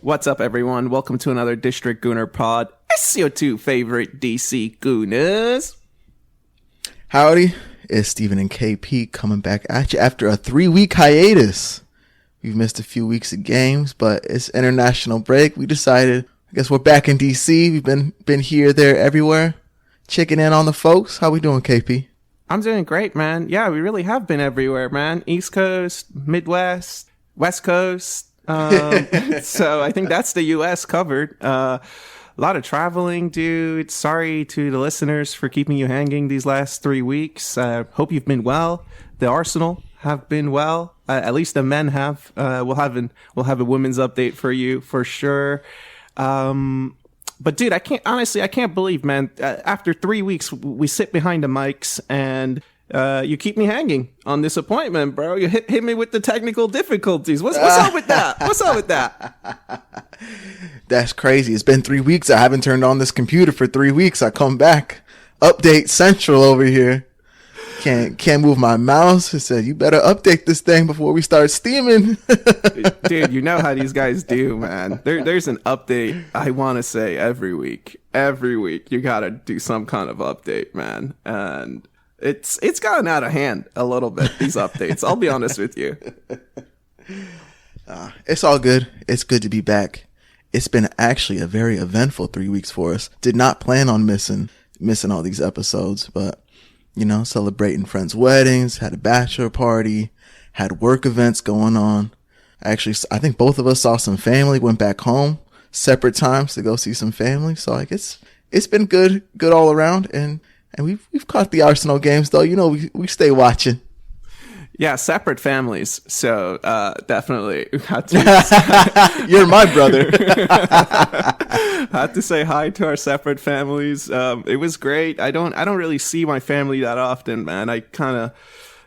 What's up, everyone? Welcome to another District Gooner Pod. It's your two favorite DC Gooners. Howdy, it's Steven and KP coming back at you after a 3-week hiatus. We've missed a few weeks of games, but it's international break. We decided, I guess we're back in DC. We've been here, there, everywhere. Checking in on the folks. How we doing, KP? I'm doing great, man. Yeah, we really have been everywhere, man. East Coast, Midwest, West Coast. So I think that's the U.S. covered. A lot of traveling, dude. Sorry to the listeners for keeping you hanging these last 3 weeks. Hope you've been well. The Arsenal have been well. At least the men have. We'll have a women's update for you for sure. But dude, I can't believe, man. After 3 weeks, we sit behind the mics and you keep me hanging on this appointment, bro. You hit me with the technical difficulties. What's up with that? What's up with that? That's crazy. It's been 3 weeks. I haven't turned on this computer for 3 weeks. I come back. Update central over here. Can't move my mouse. It said, you better update this thing before we start steaming. Dude, you know how these guys do, man. There's an update, I want to say, every week. Every week, you got to do some kind of update, man. And it's gotten out of hand a little bit, these updates. I'll be honest with you. It's all good. It's good to be back. It's been actually a very eventful 3 weeks for us. Did not plan on missing all these episodes, but you know, celebrating friends' weddings, had a bachelor party, had work events going on. Actually, I think both of us saw some family, went back home separate times to go see some family. So like it's been good all around. And we've caught the Arsenal games though. You know, we stay watching. Yeah, separate families. So definitely had to. You're my brother. Had to say hi to our separate families. It was great. I don't really see my family that often, man. I kind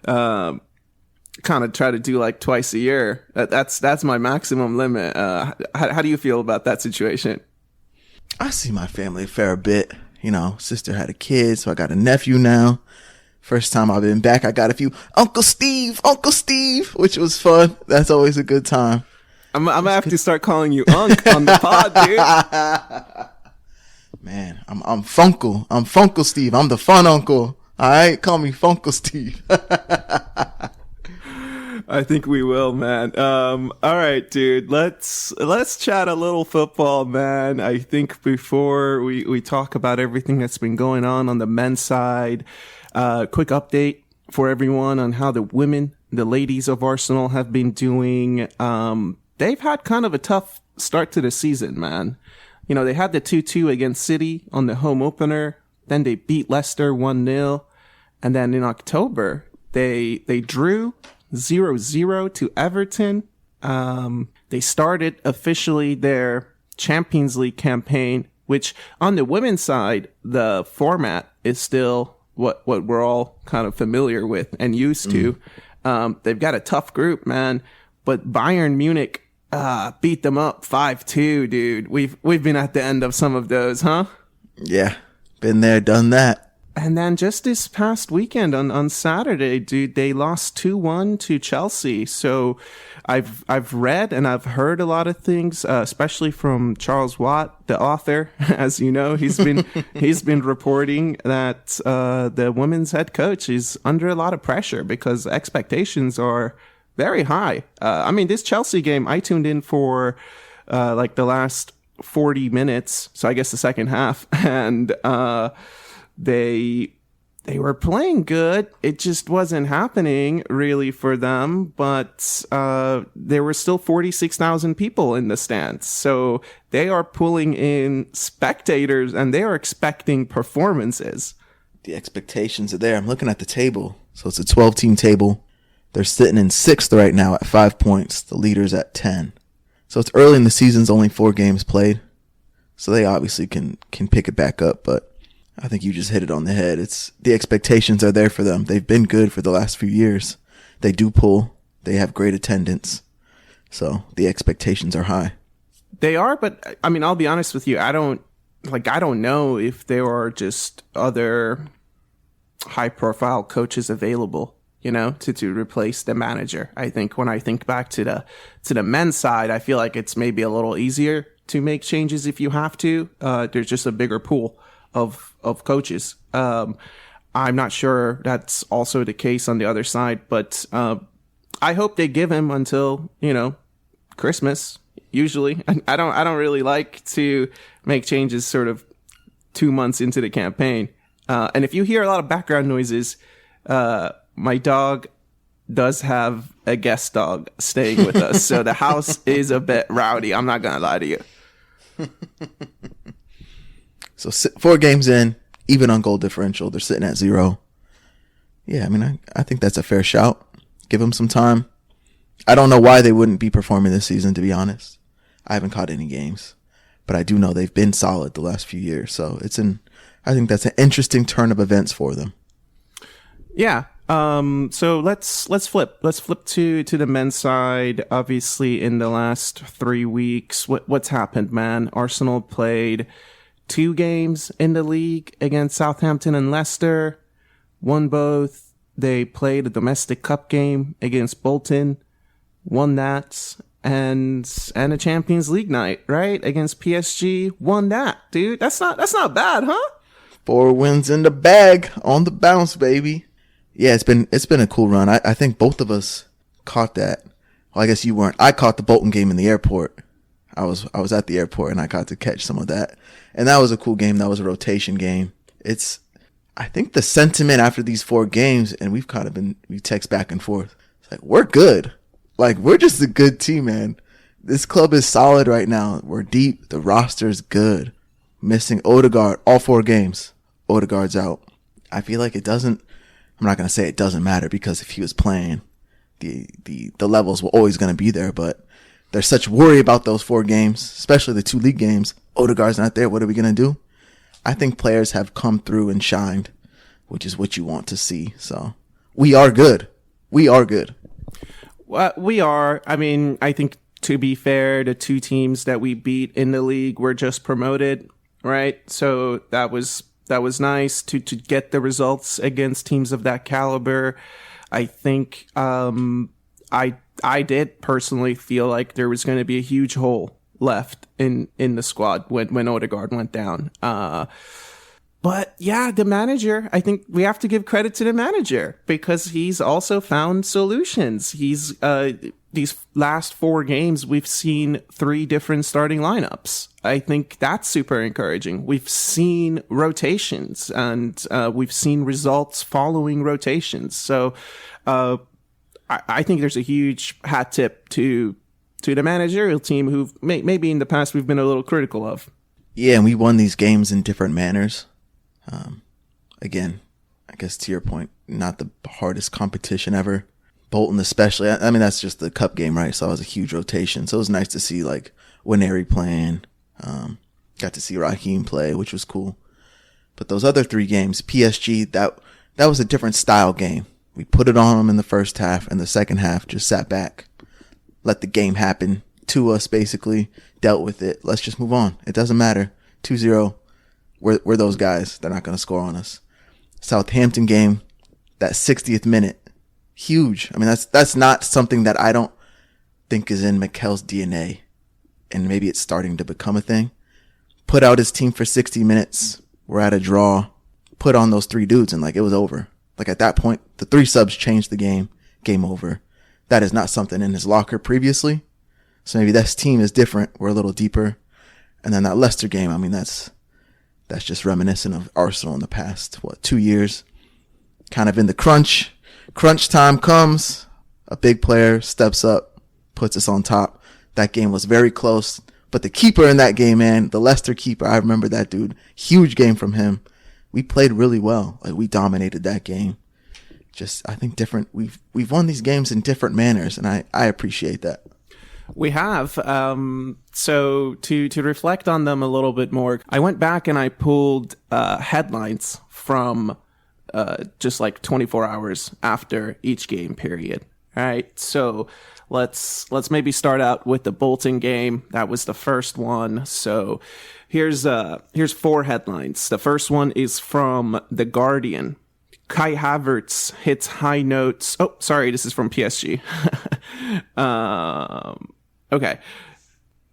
of try to do like twice a year. That's my maximum limit. How do you feel about that situation? I see my family a fair bit. You know, sister had a kid, so I got a nephew now. First time I've been back, I got a few Uncle Steve, which was fun. That's always a good time. I'm gonna have to start calling you Unc on the pod, dude. Man, I'm Funkle. I'm Funkle Steve. I'm the fun uncle. All right, call me Funkle Steve. I think we will, man. All right, dude. Let's chat a little football, man. I think before we talk about everything that's been going on the men's side, quick update for everyone on how the ladies of Arsenal have been doing. They've had kind of a tough start to the season, man. You know, they had the 2-2 against City on the home opener. Then they beat Leicester 1-0. And then in October, they drew 0-0 to Everton. They started officially their Champions League campaign, which on the women's side, the format is still what we're all kind of familiar with and used to. They've got a tough group, man, but Bayern Munich beat them up 5-2, dude. We've been at the end of some of those, huh? Yeah, been there, done that. And then just this past weekend on Saturday, dude, they lost 2-1 to Chelsea. So I've read and I've heard a lot of things, especially from Charles Watt, the author. As you know, he's been reporting that the women's head coach is under a lot of pressure because expectations are very high. I mean, this Chelsea game, I tuned in for like the last 40 minutes, so I guess the second half, and they were playing good. It just wasn't happening really for them, but there were still 46,000 people in the stands. So they are pulling in spectators and they are expecting performances. The expectations are there. I'm looking at the table. So it's a 12-team table. They're sitting in 6th right now at 5 points. The leader's at 10. So it's early in the season's only 4 games played. So they obviously can pick it back up, but I think you just hit it on the head. It's the expectations are there for them. They've been good for the last few years. They do pull. They have great attendance. So the expectations are high. They are, but I mean, I'll be honest with you. I don't know if there are just other high profile coaches available to replace the manager. I think when I think back to the men's side, I feel like it's maybe a little easier to make changes if you have to. There's just a bigger pool of coaches. I'm not sure that's also the case on the other side, but I hope they give him until, Christmas. Usually, I don't really like to make changes sort of 2 months into the campaign. And if you hear a lot of background noises, my dog does have a guest dog staying with us, so the house is a bit rowdy. I'm not gonna lie to you. So 4 games in, even on goal differential, they're sitting at 0. Yeah, I mean, I think that's a fair shout. Give them some time. I don't know why they wouldn't be performing this season, to be honest. I haven't caught any games, but I do know they've been solid the last few years. So I think that's an interesting turn of events for them. Yeah. So let's flip to the men's side. Obviously, in the last 3 weeks, what's happened, man? Arsenal played 2 games in the league against Southampton and Leicester, won both. They played a domestic cup game against Bolton, won that, and a Champions League night, right, against PSG, won that, dude. That's not bad, huh? 4 wins in the bag, on the bounce, baby. Yeah, it's been a cool run. I think both of us caught that. Well, I guess you weren't. I caught the Bolton game in the airport. I was at the airport and I got to catch some of that. And that was a cool game. That was a rotation game. I think the sentiment after these 4 games, and we text back and forth. It's like, we're good. Like, we're just a good team, man. This club is solid right now. We're deep. The roster's good. Missing Odegaard all 4 games. Odegaard's out. I feel like I'm not going to say it doesn't matter, because if he was playing, the levels were always going to be there, but there's such worry about those 4 games, especially the 2 league games. Odegaard's not there. What are we going to do? I think players have come through and shined, which is what you want to see. So we are good. We are good. We are. I mean, I think, to be fair, the 2 teams that we beat in the league were just promoted, right? So that was nice to get the results against teams of that caliber. I think I did personally feel like there was going to be a huge hole left in the squad when Odegaard went down. But yeah, the manager, I think we have to give credit to the manager, because he's also found solutions. He's these last 4 games, we've seen 3 different starting lineups. I think that's super encouraging. We've seen rotations, and we've seen results following rotations. So I think there's a huge hat tip to the managerial team, who maybe in the past we've been a little critical of. Yeah, and we won these games in different manners. Again, I guess to your point, not the hardest competition ever. Bolton especially. I mean, that's just the cup game, right? So it was a huge rotation. So it was nice to see like Waneri playing. Got to see Raheem play, which was cool. But those other 3 games, PSG, that was a different style game. We put it on them in the first half, and the second half just sat back, let the game happen to us, basically, dealt with it. Let's just move on. It doesn't matter. 2-0. We're those guys. They're not going to score on us. Southampton game, that 60th minute, huge. I mean, that's not something that I don't think is in Mikel's DNA, and maybe it's starting to become a thing. Put out his team for 60 minutes. We're at a draw. Put on those 3 dudes, and like, it was over. Like, at that point, the 3 subs changed the game. Game over. That is not something in his locker previously. So maybe this team is different. We're a little deeper. And then that Leicester game, I mean, that's just reminiscent of Arsenal in the past, 2 years? Kind of in the crunch. Crunch time comes. A big player steps up, puts us on top. That game was very close. But the keeper in that game, man, the Leicester keeper, I remember that dude. Huge game from him. We played really well. Like, we dominated that game. Just, I think different. We've won these games in different manners, and I appreciate that. We have. So to reflect on them a little bit more, I went back and I pulled headlines from just like 24 hours after each game period. All right. So let's maybe start out with the Bolton game. That was the first one. So here's 4 headlines. The first one is from The Guardian. Kai Havertz hits high notes. Oh, sorry, this is from PSG. Okay.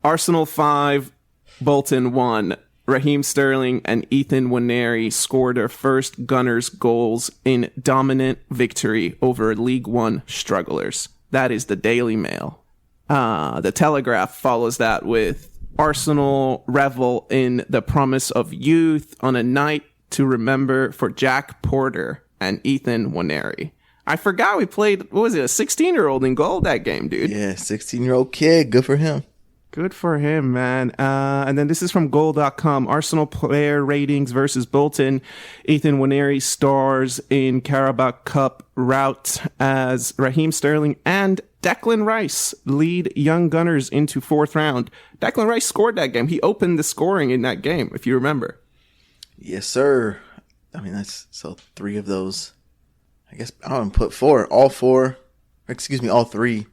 Arsenal 5, Bolton 1. Raheem Sterling and Ethan Nwaneri scored their first Gunners goals in dominant victory over League One strugglers. That is the Daily Mail. The Telegraph follows that with Arsenal revel in the promise of youth on a night to remember for Jack Porter and Ethan Nwaneri. I forgot we played, what was it, a 16-year-old in goal that game, dude. Yeah, 16-year-old kid. Good for him. Good for him, man. And then this is from goal.com. Arsenal player ratings versus Bolton. Ethan Nwaneri stars in Carabao Cup rout as Raheem Sterling and Declan Rice lead Young Gunners into fourth round. Declan Rice scored that game. He opened the scoring in that game, if you remember. Yes, sir. I mean, that's so 3 of those. I guess I don't put 4. All 4. All 3.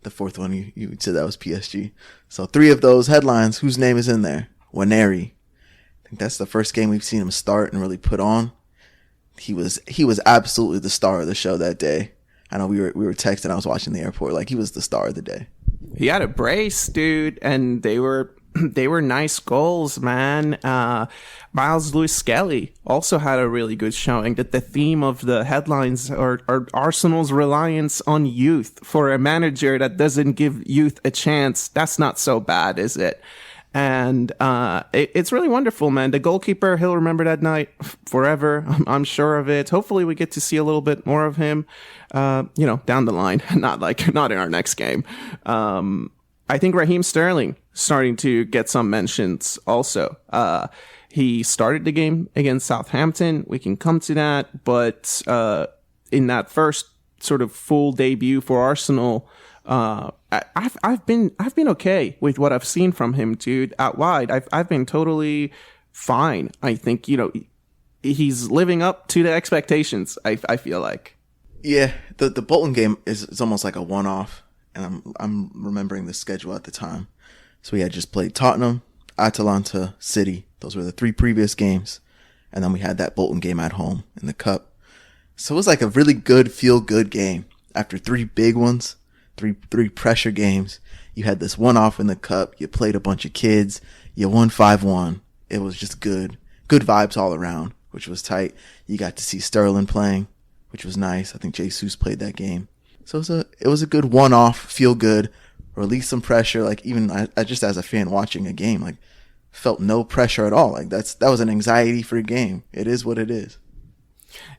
The fourth one, you said that was PSG. So 3 of those headlines, whose name is in there? Nwaneri. I think that's the first game we've seen him start and really put on. He was absolutely the star of the show that day. I know we were texting. I was watching the airport. Like, he was the star of the day. He had a brace, dude, and they were nice goals, man. Miles Lewis-Skelly also had a really good showing. That the theme of the headlines are Arsenal's reliance on youth. For a manager that doesn't give youth a chance, that's not so bad, is it? And it's really wonderful, man. The goalkeeper, he'll remember that night forever. I'm sure of it. Hopefully we get to see a little bit more of him, down the line. Not in our next game. I think Raheem Sterling starting to get some mentions also. He started the game against Southampton. We can come to that. But in that first sort of full debut for Arsenal, I've been okay with what I've seen from him, dude. Out wide, I've been totally fine. I think he's living up to the expectations. I feel like. Yeah, the Bolton game is almost like a one-off, and I'm remembering the schedule at the time. So we had just played Tottenham, Atalanta, City. Those were the 3 previous games, and then we had that Bolton game at home in the cup. So it was like a really good, feel-good game after 3 big ones. Three pressure games. You had this one-off in the cup. You played a bunch of kids. You won 5-1. It was just good. Good vibes all around, which was tight. You got to see Sterling playing, which was nice. I think Jesus played that game. So it was a good one-off, feel good, release some pressure. Like, even I just as a fan watching a game, like, felt no pressure at all. Like, that was an anxiety-free game. It is what it is.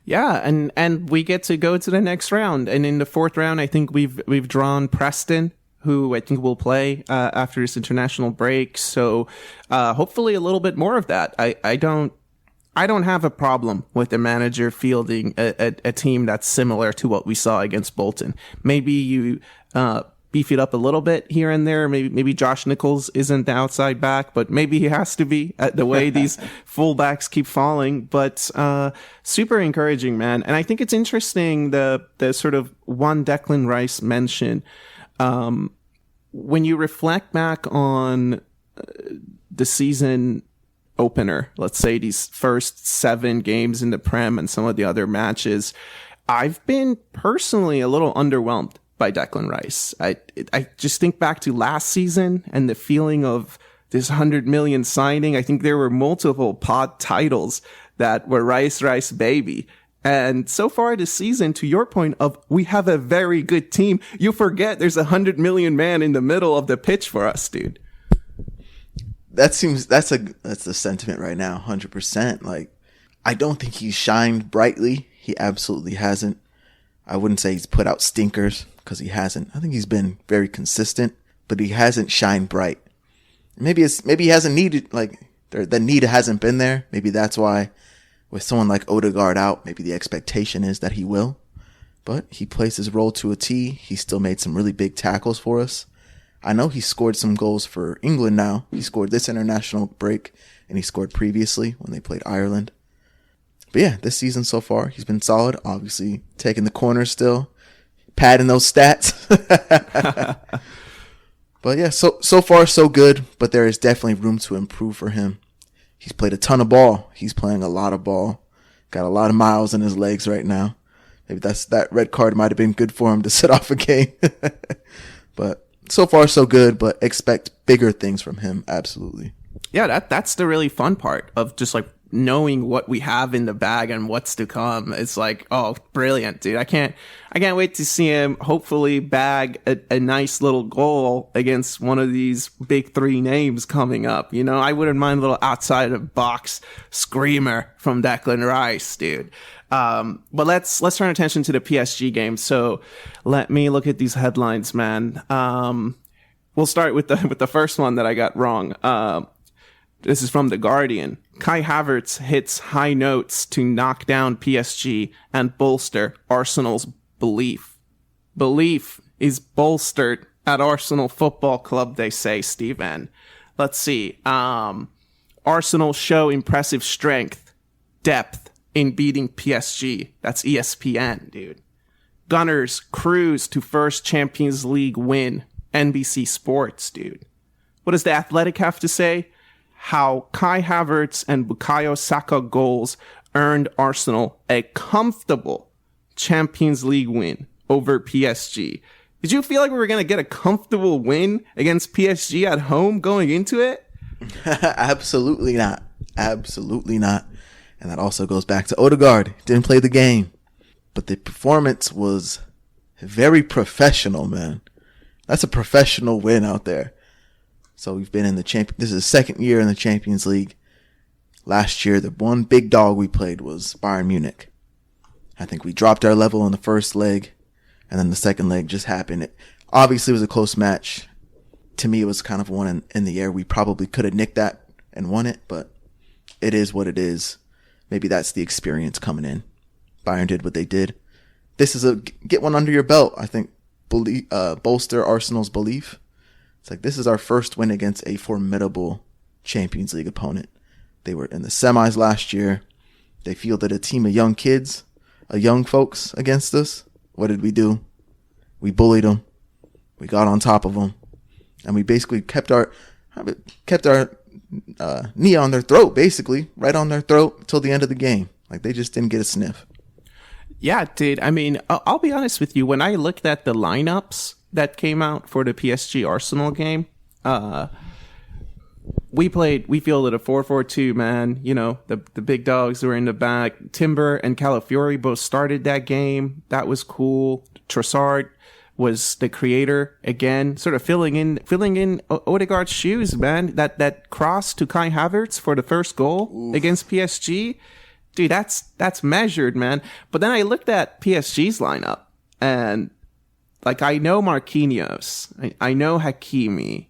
Yeah, and we get to go to the next round. And in the fourth round, I think we've drawn Preston, who I think will play after this international break. So hopefully a little bit more of that. I don't have a problem with the manager fielding a team that's similar to what we saw against Bolton. Maybe you beef it up a little bit here and there. Maybe Josh Nichols isn't the outside back, but maybe he has to be at the way these fullbacks keep falling. But super encouraging, man. And I think it's interesting the sort of one Declan Rice mention. When you reflect back on the season opener, let's say these first 7 games in the Prem and some of the other matches, I've been personally a little underwhelmed by Declan Rice. I just think back to last season and the feeling of this 100 million signing. I think there were multiple pod titles that were Rice baby. And so far this season, to your point of we have a very good team, you forget there's 100 million man in the middle of the pitch for us, dude. That's the sentiment right now, 100%. Like, I don't think he's shined brightly. He absolutely hasn't. I wouldn't say he's put out stinkers, because he hasn't. I think he's been very consistent, but he hasn't shined bright. Maybe he hasn't needed, like, the need hasn't been there. Maybe that's why with someone like Odegaard out, maybe the expectation is that he will. But he plays his role to a T. He still made some really big tackles for us. I know he scored some goals for England now. He scored this international break, and he scored previously when they played Ireland. But yeah, this season so far, he's been solid. Obviously, taking the corners still, padding those stats. But yeah, so far so good. But there is definitely room to improve for him. He's played a ton of ball. He's playing a lot of ball. Got a lot of miles in his legs right now. Maybe that red card might have been good for him to set off a game. But so far so good, but expect bigger things from him. Absolutely. Yeah, that's the really fun part of just like knowing what we have in the bag and what's to come. It's like, oh, brilliant, dude. I can't wait to see him hopefully bag a nice little goal against one of these big three names coming up. You know, I wouldn't mind a little outside of box screamer from Declan Rice, dude. But let's turn attention to the PSG game. So let me look at these headlines, man. We'll start with the first one that I got wrong. This is from The Guardian. Kai Havertz hits high notes to knock down PSG and bolster Arsenal's belief. Belief is bolstered at Arsenal Football Club, they say, Steven. Let's see. Arsenal show impressive strength, depth in beating PSG. That's ESPN, dude. Gunners cruise to first Champions League win. NBC Sports, dude. What does The Athletic have to say? How Kai Havertz and Bukayo Saka goals earned Arsenal a comfortable Champions League win over PSG. Did you feel like we were going to get a comfortable win against PSG at home going into it? Absolutely not. Absolutely not. And that also goes back to Odegaard. Didn't play the game. But the performance was very professional, man. That's a professional win out there. So we've been in the this is the second year in the Champions League. Last year, the one big dog we played was Bayern Munich. I think we dropped our level in the first leg, and then the second leg just happened. It obviously was a close match. To me, it was kind of one in the air. We probably could have nicked that and won it, but it is what it is. Maybe that's the experience coming in. Bayern did what they did. This is a get one under your belt, I think, bolster Arsenal's belief. It's like, this is our first win against a formidable Champions League opponent. They were in the semis last year. They fielded a team of young kids, young folks against us. What did we do? We bullied them. We got on top of them. And we basically kept our knee on their throat, basically, right on their throat till the end of the game. Like, they just didn't get a sniff. Yeah, dude. I mean, I'll be honest with you. When I looked at the lineups that came out for the PSG Arsenal game, we fielded a 4-4-2, man. You know, the big dogs were in the back. Timber and Calafiori both started that game. That was cool. Trossard was the creator again, sort of filling in Odegaard's shoes, man. That cross to Kai Havertz for the first goal against PSG. Dude, that's measured, man. But then I looked at PSG's lineup, and like, I know Marquinhos, I know Hakimi,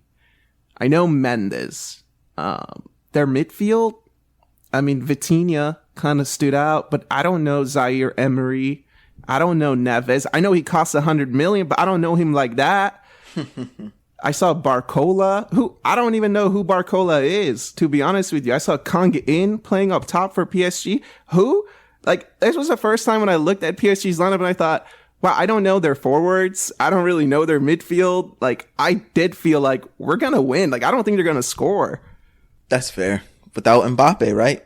I know Mendes. Their midfield, I mean, Vitinha kind of stood out, but I don't know Zaire Emery. I don't know Neves. I know he costs 100 million, but I don't know him like that. I saw Barcola, who I don't even know who Barcola is, to be honest with you. I saw Kang In playing up top for PSG. Who? Like, this was the first time when I looked at PSG's lineup and I thought, wow, I don't know their forwards. I don't really know their midfield. Like, I did feel like we're going to win. Like, I don't think they're going to score. That's fair. Without Mbappe, right?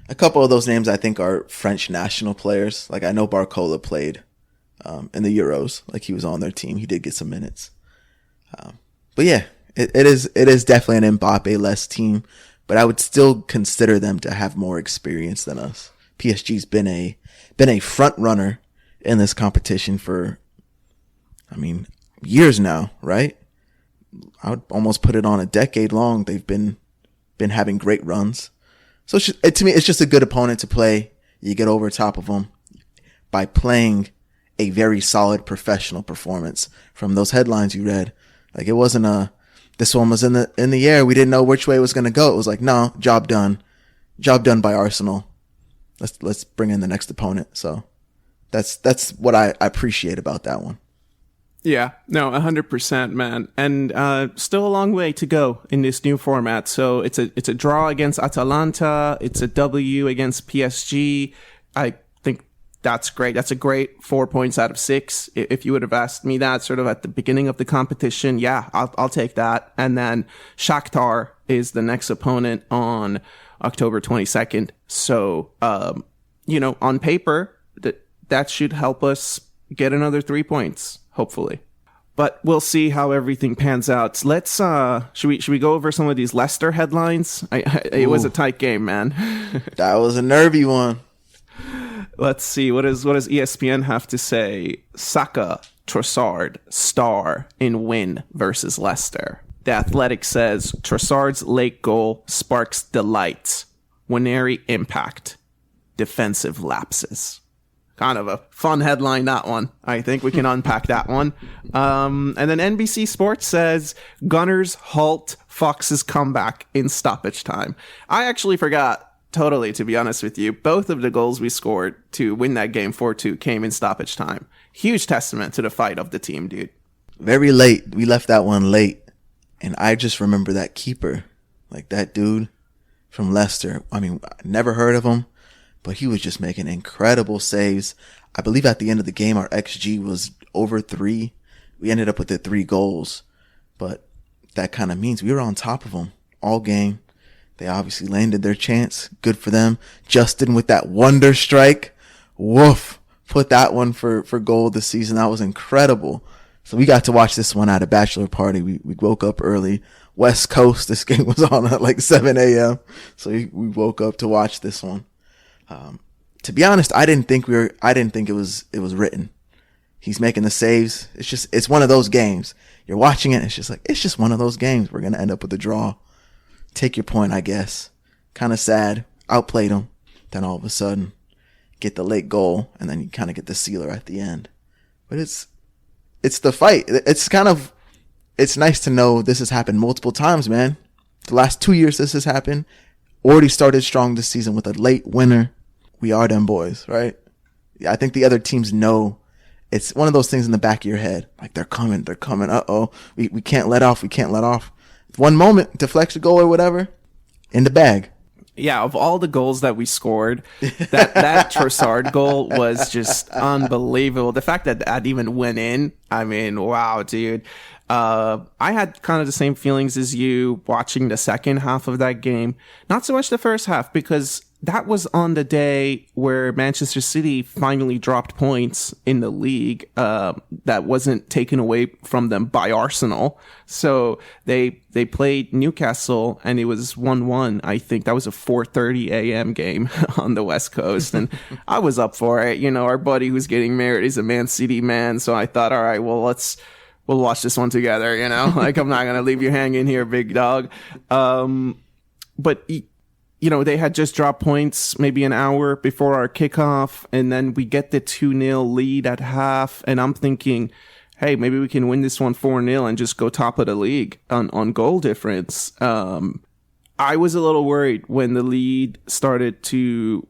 A couple of those names I think are French national players. Like, I know Barcola played in the Euros. Like, he was on their team. He did get some minutes. But yeah, it is definitely an Mbappe-less team. But I would still consider them to have more experience than us. PSG's been a front runner in this competition for, I mean, years now, right? I would almost put it on a decade long. They've been having great runs. So to me, it's just a good opponent to play. You get over top of them by playing a very solid professional performance. From those headlines you read, like, it wasn't this one was in the air. We didn't know which way it was going to go. It was like, no, job done by Arsenal. Let's bring in the next opponent. So that's what I appreciate about that one. Yeah, no, 100%, man. And still a long way to go in this new format. So it's a draw against Atalanta. It's a W against PSG. I think that's great. That's a great 4 points out of 6. If you would have asked me that sort of at the beginning of the competition, yeah, I'll take that. And then Shakhtar is the next opponent on October 22nd. So, on paper, that should help us get another 3 points, hopefully. But we'll see how everything pans out. Let's should we go over some of these Leicester headlines? It was a tight game, man. That was a nervy one. Let's see, what does ESPN have to say? Saka, Trossard, star in win versus Leicester. The Athletic says Trossard's late goal sparks delight. Waneri impact. Defensive lapses. Kind of a fun headline, that one. I think we can unpack that one. And then NBC Sports says Gunners halt Fox's comeback in stoppage time. I actually forgot totally, to be honest with you. Both of the goals we scored to win that game 4-2 came in stoppage time. Huge testament to the fight of the team, dude. Very late. We left that one late. And I just remember that keeper, like that dude from Leicester. I mean, I never heard of him, but he was just making incredible saves. I believe at the end of the game, our XG was over 3. We ended up with the 3 goals, but that kind of means we were on top of them all game. They obviously landed their chance. Good for them. Justin with that wonder strike. Woof. Put that one for goal this season. That was incredible. So we got to watch this one at a bachelor party. We woke up early. West Coast. This game was on at like 7 a.m. So we woke up to watch this one. To be honest, I didn't think it was written. He's making the saves. It's one of those games. You're watching it. It's just one of those games. We're going to end up with a draw. Take your point, I guess. Kind of sad. Outplayed him. Then all of a sudden, get the late goal, and then you kind of get the sealer at the end. But it's the fight. It's nice to know this has happened multiple times, man. The last 2 years this has happened. Already started strong this season with a late winner. We are them boys, right? I think the other teams know. It's one of those things in the back of your head. Like, they're coming. Uh-oh. We can't let off. One moment, deflects a goal or whatever, in the bag. Yeah, of all the goals that we scored, that Trossard goal was just unbelievable. The fact that even went in, I mean, wow, dude. I had kind of the same feelings as you watching the second half of that game. Not so much the first half, because that was on the day where Manchester City finally dropped points in the league that wasn't taken away from them by Arsenal. So they played Newcastle, and it was 1-1. I think that was a 4:30 a.m. game on the West Coast, and I was up for it. Our buddy who's getting married is a Man City man, so I thought, all right, well, we'll watch this one together. Like, I'm not gonna leave you hanging here, big dog. But they had just dropped points maybe an hour before our kickoff, and then we get the 2-0 lead at half, and I'm thinking, hey, maybe we can win this one 4-0 and just go top of the league on goal difference. I was a little worried when the lead started to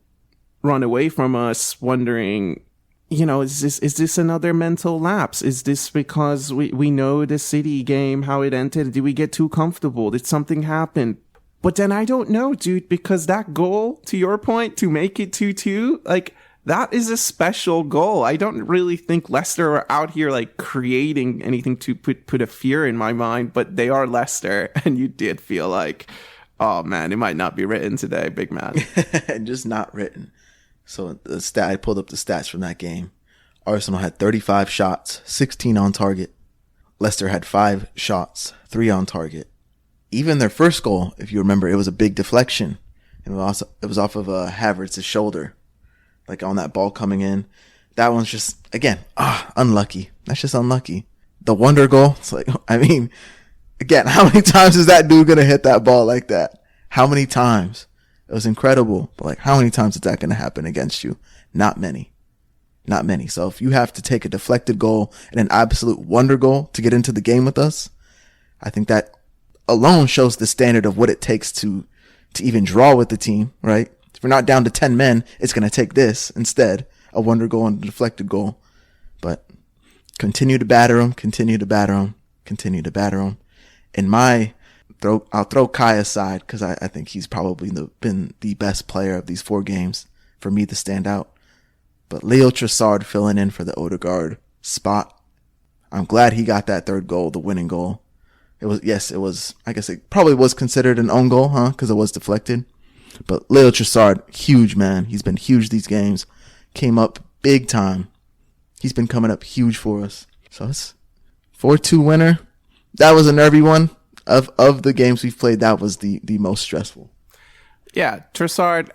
run away from us, wondering, is this another mental lapse? Is this because we know the City game, how it ended? Did we get too comfortable? Did something happen? But then I don't know, dude, because that goal, to your point, to make it 2-2, like, that is a special goal. I don't really think Leicester are out here, like, creating anything to put a fear in my mind, but they are Leicester, and you did feel like, oh, man, it might not be written today, big man. Just not written. So I pulled up the stats from that game. Arsenal had 35 shots, 16 on target. Leicester had 5 shots, 3 on target. Even their first goal, if you remember, it was a big deflection. It was off of Havertz's shoulder, like on that ball coming in. That one's just, again, unlucky. That's just unlucky. The wonder goal, it's like, I mean, again, how many times is that dude going to hit that ball like that? How many times? It was incredible. But, like, how many times is that going to happen against you? Not many. Not many. So if you have to take a deflected goal and an absolute wonder goal to get into the game with us, I think that alone shows the standard of what it takes to even draw with the team, right? If we're not down to 10 men, it's going to take this instead, a wonder goal and a deflected goal. But continue to batter them, continue to batter them, continue to batter them. I'll throw Kai aside because I think he's probably been the best player of these 4 games for me to stand out. But Leo Trossard filling in for the Odegaard spot. I'm glad he got that 3rd goal, the winning goal. It was, I guess it probably was considered an own goal, huh? Because it was deflected. But Leo Trossard, huge, man. He's been huge these games. Came up big time. He's been coming up huge for us. So it's 4-2 winner. That was a nervy one. Of the games we've played, that was the most stressful. Yeah, Trossard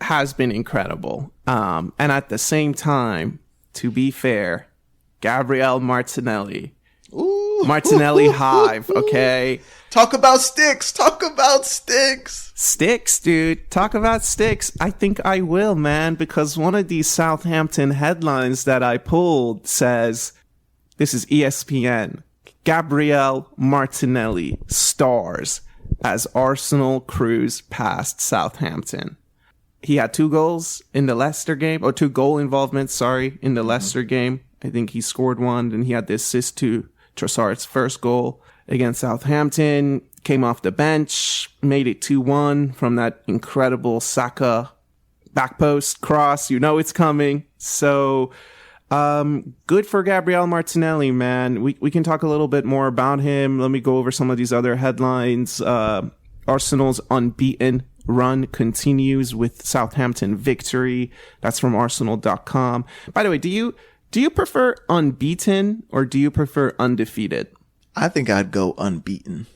has been incredible. And at the same time, to be fair, Gabriel Martinelli. Ooh. Martinelli Hive, okay? Talk about sticks. Talk about sticks. Sticks, dude. Talk about sticks. I think I will, man, because one of these Southampton headlines that I pulled says, this is ESPN, Gabriel Martinelli stars as Arsenal cruise past Southampton. He had 2 goals in the Leicester game, or 2 goal involvements, in the Leicester game. I think he scored 1, and he had the assist to Trossard's first goal against Southampton. Came off the bench, made it 2-1 from that incredible Saka back post cross. You know it's coming. So, good for Gabriel Martinelli, man. We can talk a little bit more about him. Let me go over some of these other headlines. Arsenal's unbeaten run continues with Southampton victory. That's from Arsenal.com. By the way, do you prefer unbeaten or do you prefer undefeated? I think I'd go unbeaten.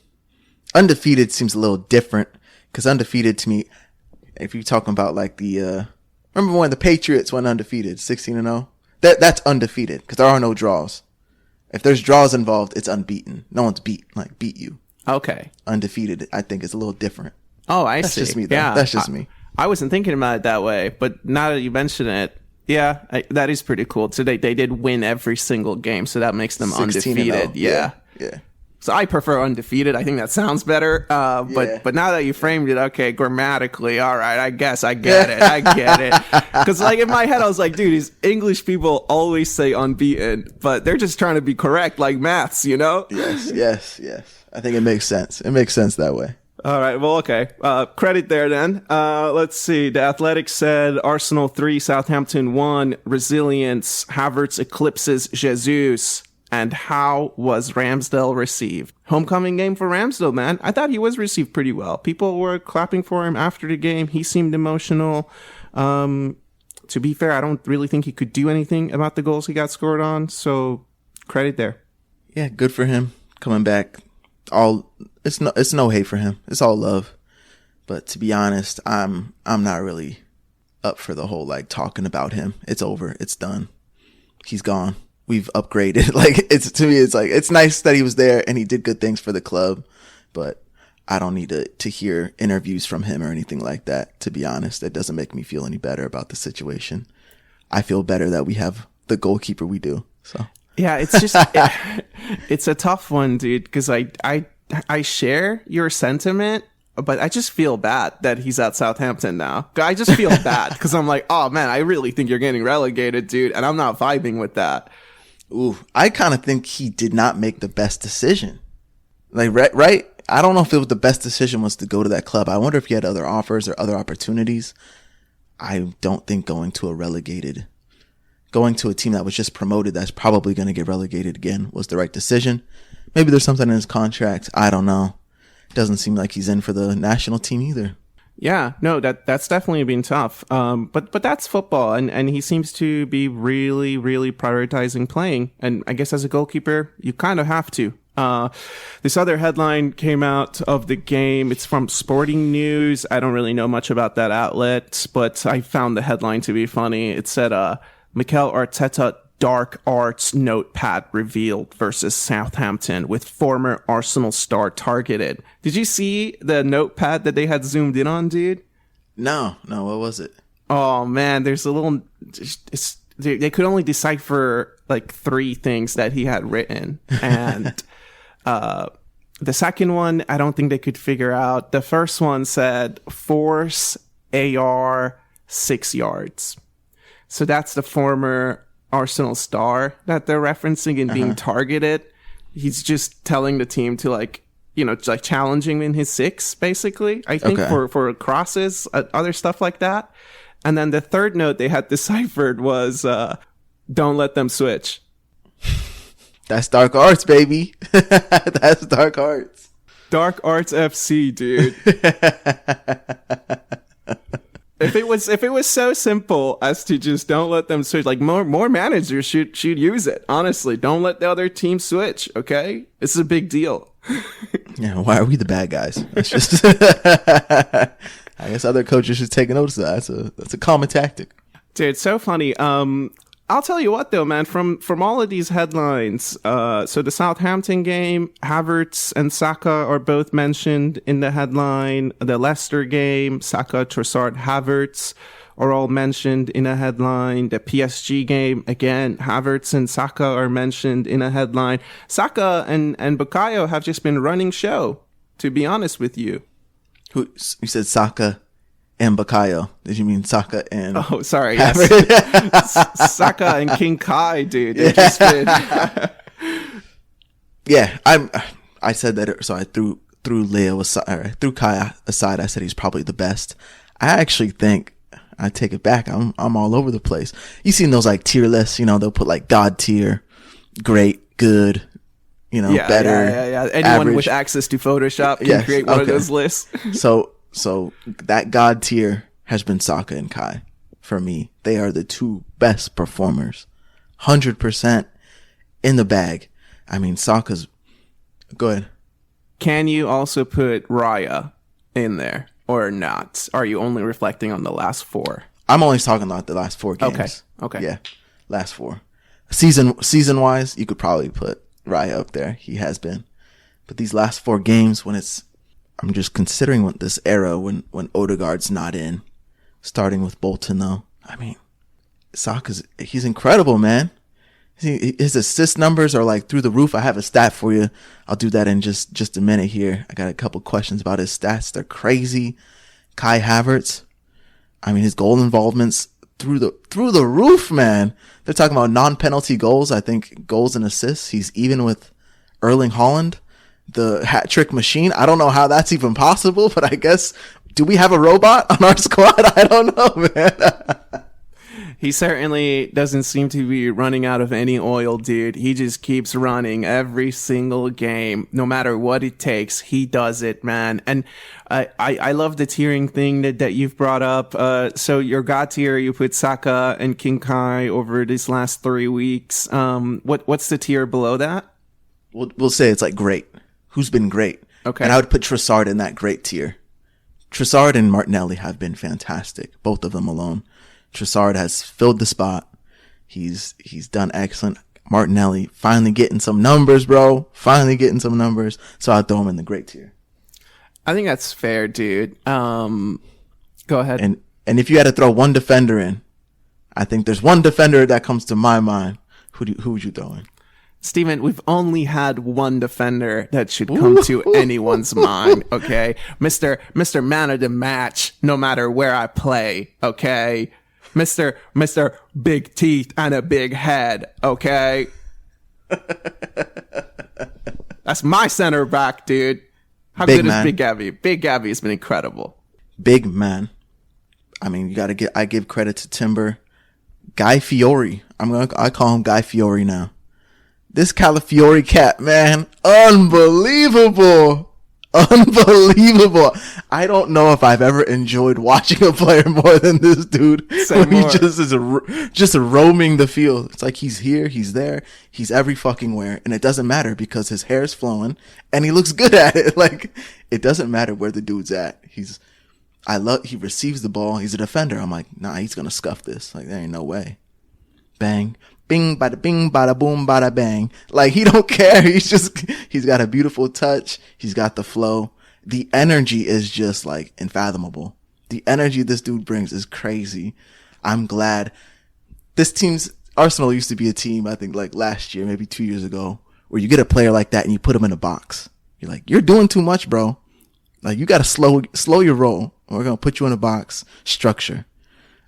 Undefeated seems a little different because undefeated to me, if you're talking about like remember when the Patriots went undefeated, 16-0? That's undefeated because there are no draws. If there's draws involved, it's unbeaten. No one's beat you. Okay. Undefeated, I think, is a little different. Oh, I see. That's just me, though. Yeah, that's just me. I wasn't thinking about it that way, but now that you mention it, yeah, that is pretty cool. So they did win every single game, so that makes them undefeated. Yeah. So I prefer undefeated. I think that sounds better. But now that you framed it, okay, grammatically, all right, I guess I get it. I get it. Because like in my head, I was like, dude, these English people always say unbeaten, but they're just trying to be correct, like maths, you know? Yes. I think it makes sense. It makes sense that way. All right. Well, okay. Credit there then. Let's see. The Athletic said Arsenal 3, Southampton 1, resilience, Havertz eclipses Jesus. And how was Ramsdale received? Homecoming game for Ramsdale, man. I thought he was received pretty well. People were clapping for him after the game. He seemed emotional. To be fair, I don't really think he could do anything about the goals he got scored on. So credit there. Yeah, good for him coming back. It's no hate for him. It's all love. But to be honest, I'm not really up for the whole like talking about him. It's over. It's done. He's gone. We've upgraded. To me, it's like, it's nice that he was there and he did good things for the club, but I don't need to hear interviews from him or anything like that. To be honest, that doesn't make me feel any better about the situation. I feel better that we have the goalkeeper we do. So yeah, it's just, it's a tough one, dude. Cause I share your sentiment, but I just feel bad that he's at Southampton now. I just feel bad because I'm like, oh man, I really think you're getting relegated, dude. And I'm not vibing with that. Ooh, I kind of think he did not make the best decision. Like, right? I don't know if it was the best decision was to go to that club. I wonder if he had other offers or other opportunities. I don't think going to a team that was just promoted that's probably going to get relegated again was the right decision. Maybe there's something in his contract. I don't know. Doesn't seem like he's in for the national team either. Yeah, no, that's definitely been tough. But that's football, and he seems to be really, really prioritizing playing. And I guess as a goalkeeper, you kind of have to. This other headline came out of the game. It's from Sporting News. I don't really know much about that outlet, but I found the headline to be funny. It said, Mikel Arteta dark arts notepad revealed versus Southampton with former Arsenal star targeted. Did you see the notepad that they had zoomed in on, dude? No, what was it? Oh man, there's a little, they could only decipher like 3 things that he had written. And, the second one, I don't think they could figure out. The first one said force AR 6 yards. So that's the former Arsenal star that they're referencing and being targeted. He's just telling the team to like challenging him in his 6, basically, I think, for crosses, other stuff like that. And then the third note they had deciphered was, don't let them switch. That's dark arts, baby. That's dark arts. Dark Arts FC, dude. if it was so simple as to just don't let them switch, like more managers should use it. Honestly, don't let the other team switch. Okay, this is a big deal. Yeah, why are we the bad guys? That's just. I guess other coaches should take notice of that. That's a common tactic. Dude, it's so funny. I'll tell you what though, man, from all of these headlines, so the Southampton game, Havertz and Saka are both mentioned in the headline. The Leicester game, Saka, Trossard, Havertz are all mentioned in a headline. The PSG game, again, Havertz and Saka are mentioned in a headline. Saka and Bukayo have just been running show, to be honest with you. You said Saka and Bukayo. Did you mean Saka and... Oh, sorry. Yes. Saka and King Kai, dude. They've just been... Yeah, I said that, so I threw Leo aside, threw Kai aside. I said he's probably the best. I actually think, I take it back, I'm all over the place. You seen those like tier lists, they'll put like God tier, great, good, better. Yeah. Anyone average. with access to Photoshop can create one of those lists. So that God tier has been Saka and Kai for me. They are the two best performers. 100% in the bag. I mean, Saka's... Go ahead. Can you also put Raya in there or not? Are you only reflecting on the last four? I'm only talking about the last 4 games. Okay. Yeah, last 4. Season-wise, you could probably put Raya up there. He has been. But these last 4 games, I'm just considering what this era when Odegaard's not in, starting with Bolton though. I mean, he's incredible, man. His assist numbers are like through the roof. I have a stat for you. I'll do that in just a minute here. I got a couple questions about his stats. They're crazy. Kai Havertz, I mean, his goal involvements through the roof, man. They're talking about non-penalty goals. I think goals and assists. He's even with Erling Haaland, the hat trick machine. I don't know how that's even possible, but I guess, do we have a robot on our squad? I don't know, man. He certainly doesn't seem to be running out of any oil, dude. He just keeps running every single game. No matter what it takes, he does it, man. And I love the tiering thing that you've brought up. So your God tier, you put Saka and King Kai over these last 3 weeks. What's the tier below that? We'll say it's like great. Who's been great? Okay. And I would put Trossard in that great tier. Trossard and Martinelli have been fantastic, both of them alone. Trossard has filled the spot. He's done excellent. Martinelli finally getting some numbers, bro. Finally getting some numbers. So I'd throw him in the great tier. I think that's fair, dude. Go ahead. And if you had to throw one defender in, I think there's one defender that comes to my mind. Who would you throw in? Steven, we've only had one defender that should come to anyone's mind, okay? Mr. Man of the match, no matter where I play, okay? Mr. Big Teeth and a Big Head, okay? That's my center back, dude. How Big good man. is Big Gabby? Big Gabby has been incredible. Big man. I mean, I give credit to Timber. Guy Fiore. I call him Guy Fiore now. This Calafiore cat, man, unbelievable. Unbelievable. I don't know if I've ever enjoyed watching a player more than this dude. Same When more. he just roaming the field. It's like he's here, he's there, he's every fucking where, and it doesn't matter because his hair's flowing and he looks good at it. Like, it doesn't matter where the dude's at. He receives the ball, he's a defender. I'm like, nah, he's gonna scuff this. Like, there ain't no way. Bang. Bing, bada bing, bada boom, bada bang. Like, he don't care. He's got a beautiful touch. He's got the flow. The energy is just like unfathomable. The energy this dude brings is crazy. I'm glad Arsenal used to be a team, I think like last year, maybe 2 years ago, where you get a player like that and you put him in a box. You're like, you're doing too much, bro. Like, you got to slow your roll. We're going to put you in a box. Structure.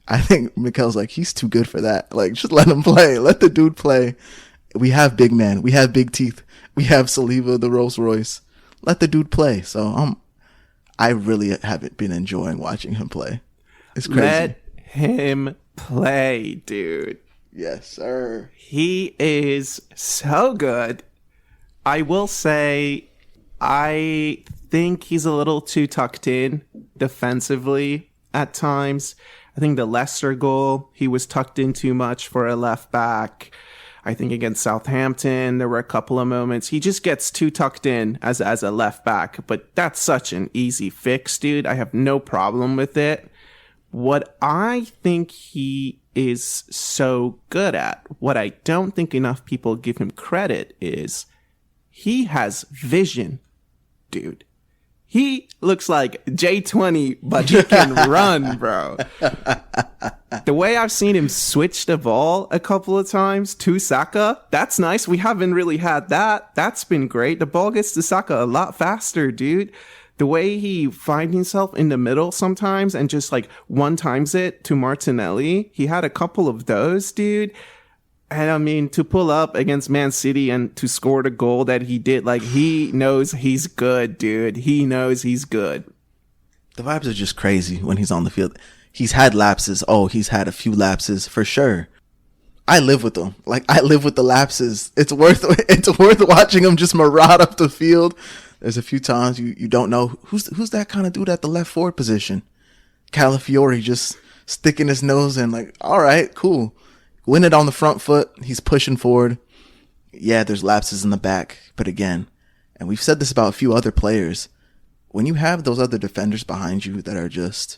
I think Mikel's like, he's too good for that. Like, just let him play. Let the dude play. We have big man. We have big teeth. We have Saliba, the Rolls Royce. Let the dude play. So I really haven't been enjoying watching him play. It's crazy. Let him play, dude. Yes, sir. He is so good. I will say, I think he's a little too tucked in defensively. at times. I think the Leicester goal, he was tucked in too much for a left back. I think against Southampton, there were a couple of moments. He just gets too tucked in as a left back, but that's such an easy fix, dude. I have no problem with it. What I think he is so good at, what I don't think enough people give him credit is he has vision, dude. He looks like J20, but he can run, bro. The way I've seen him switch the ball a couple of times to Saka, that's nice. We haven't really had that. That's been great. The ball gets to Saka a lot faster, dude. The way he finds himself in the middle sometimes and just like one times it to Martinelli. He had a couple of those, dude. And I mean, to pull up against Man City and to score the goal that he did, like, he knows he's good, dude. He knows he's good. The vibes are just crazy when he's on the field. He's had lapses. Oh, he's had a few lapses for sure. I live with them. Like, I live with the lapses. It's worth watching him just maraud up the field. There's a few times you don't know who's that kind of dude at the left forward position. Calafiori just sticking his nose in, like, all right, cool. Win it on the front foot. He's pushing forward. Yeah, there's lapses in the back. But again, and we've said this about a few other players, when you have those other defenders behind you that are just,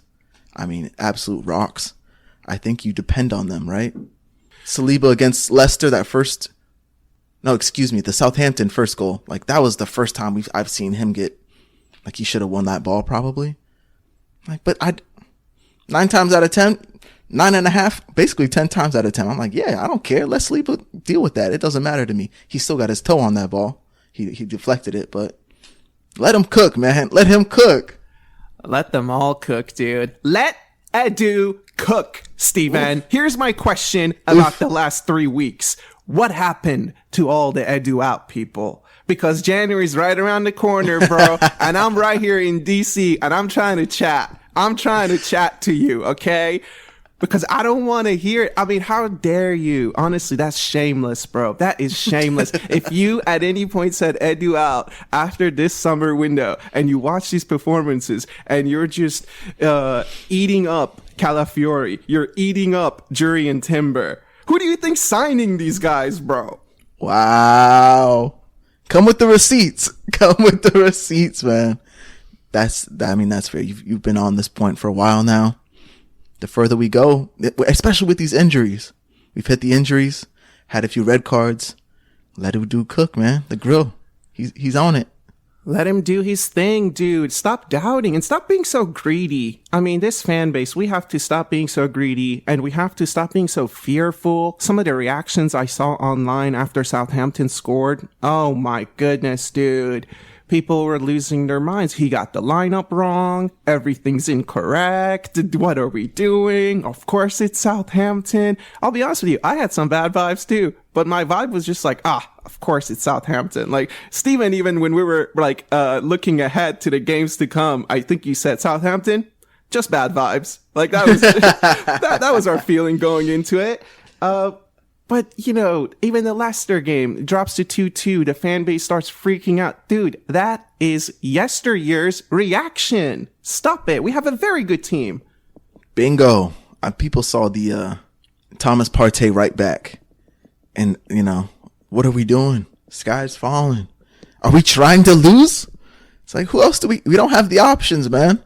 I mean, absolute rocks, I think you depend on them, right? Saliba against Leicester, the Southampton first goal. Like, that was the first time I've seen him get, like, he should have won that ball probably. Like, but 9 times out of 10, 9.5, basically 10 times out of 10, I'm like, yeah, I don't care. Let Saliba deal with that. It doesn't matter to me. He still got his toe on that ball. He deflected it, but let him cook, man. Let him cook. Let them all cook, dude. Let Edu cook, Steven. Oof. Here's my question about the last 3 weeks. What happened to all the Edu out people? Because January's right around the corner, bro. And I'm right here in DC and I'm trying to chat. I'm trying to chat to you, okay? Because I don't want to hear it. I mean, how dare you? Honestly, that's shameless, bro. That is shameless. If you at any point said Edu out after this summer window and you watch these performances and you're just eating up Calafiori, you're eating up Jury and Timber, who do you think's signing these guys, bro? Wow. Come with the receipts. Come with the receipts, man. That's fair. You've been on this point for a while now. The further we go, especially with these injuries, we've hit the injuries, had a few red cards. Let him do cook, man. The grill. He's on it. Let him do his thing, dude. Stop doubting and stop being so greedy. I mean, this fan base, we have to stop being so greedy and we have to stop being so fearful. Some of the reactions I saw online after Southampton scored. Oh my goodness, dude. People were losing their minds. He got the lineup wrong. Everything's incorrect. What are we doing? Of course it's Southampton. I'll be honest with you. I had some bad vibes too, but my vibe was just like, of course it's Southampton. Like, Steven, even when we were like, looking ahead to the games to come, I think you said Southampton, just bad vibes. Like, that was, that was our feeling going into it. But, you know, even the Leicester game drops to 2-2. The fan base starts freaking out. Dude, that is yesteryear's reaction. Stop it. We have a very good team. Bingo. People saw the Thomas Partey right back. And, you know, what are we doing? Sky's falling. Are we trying to lose? It's like, who else we don't have the options, man.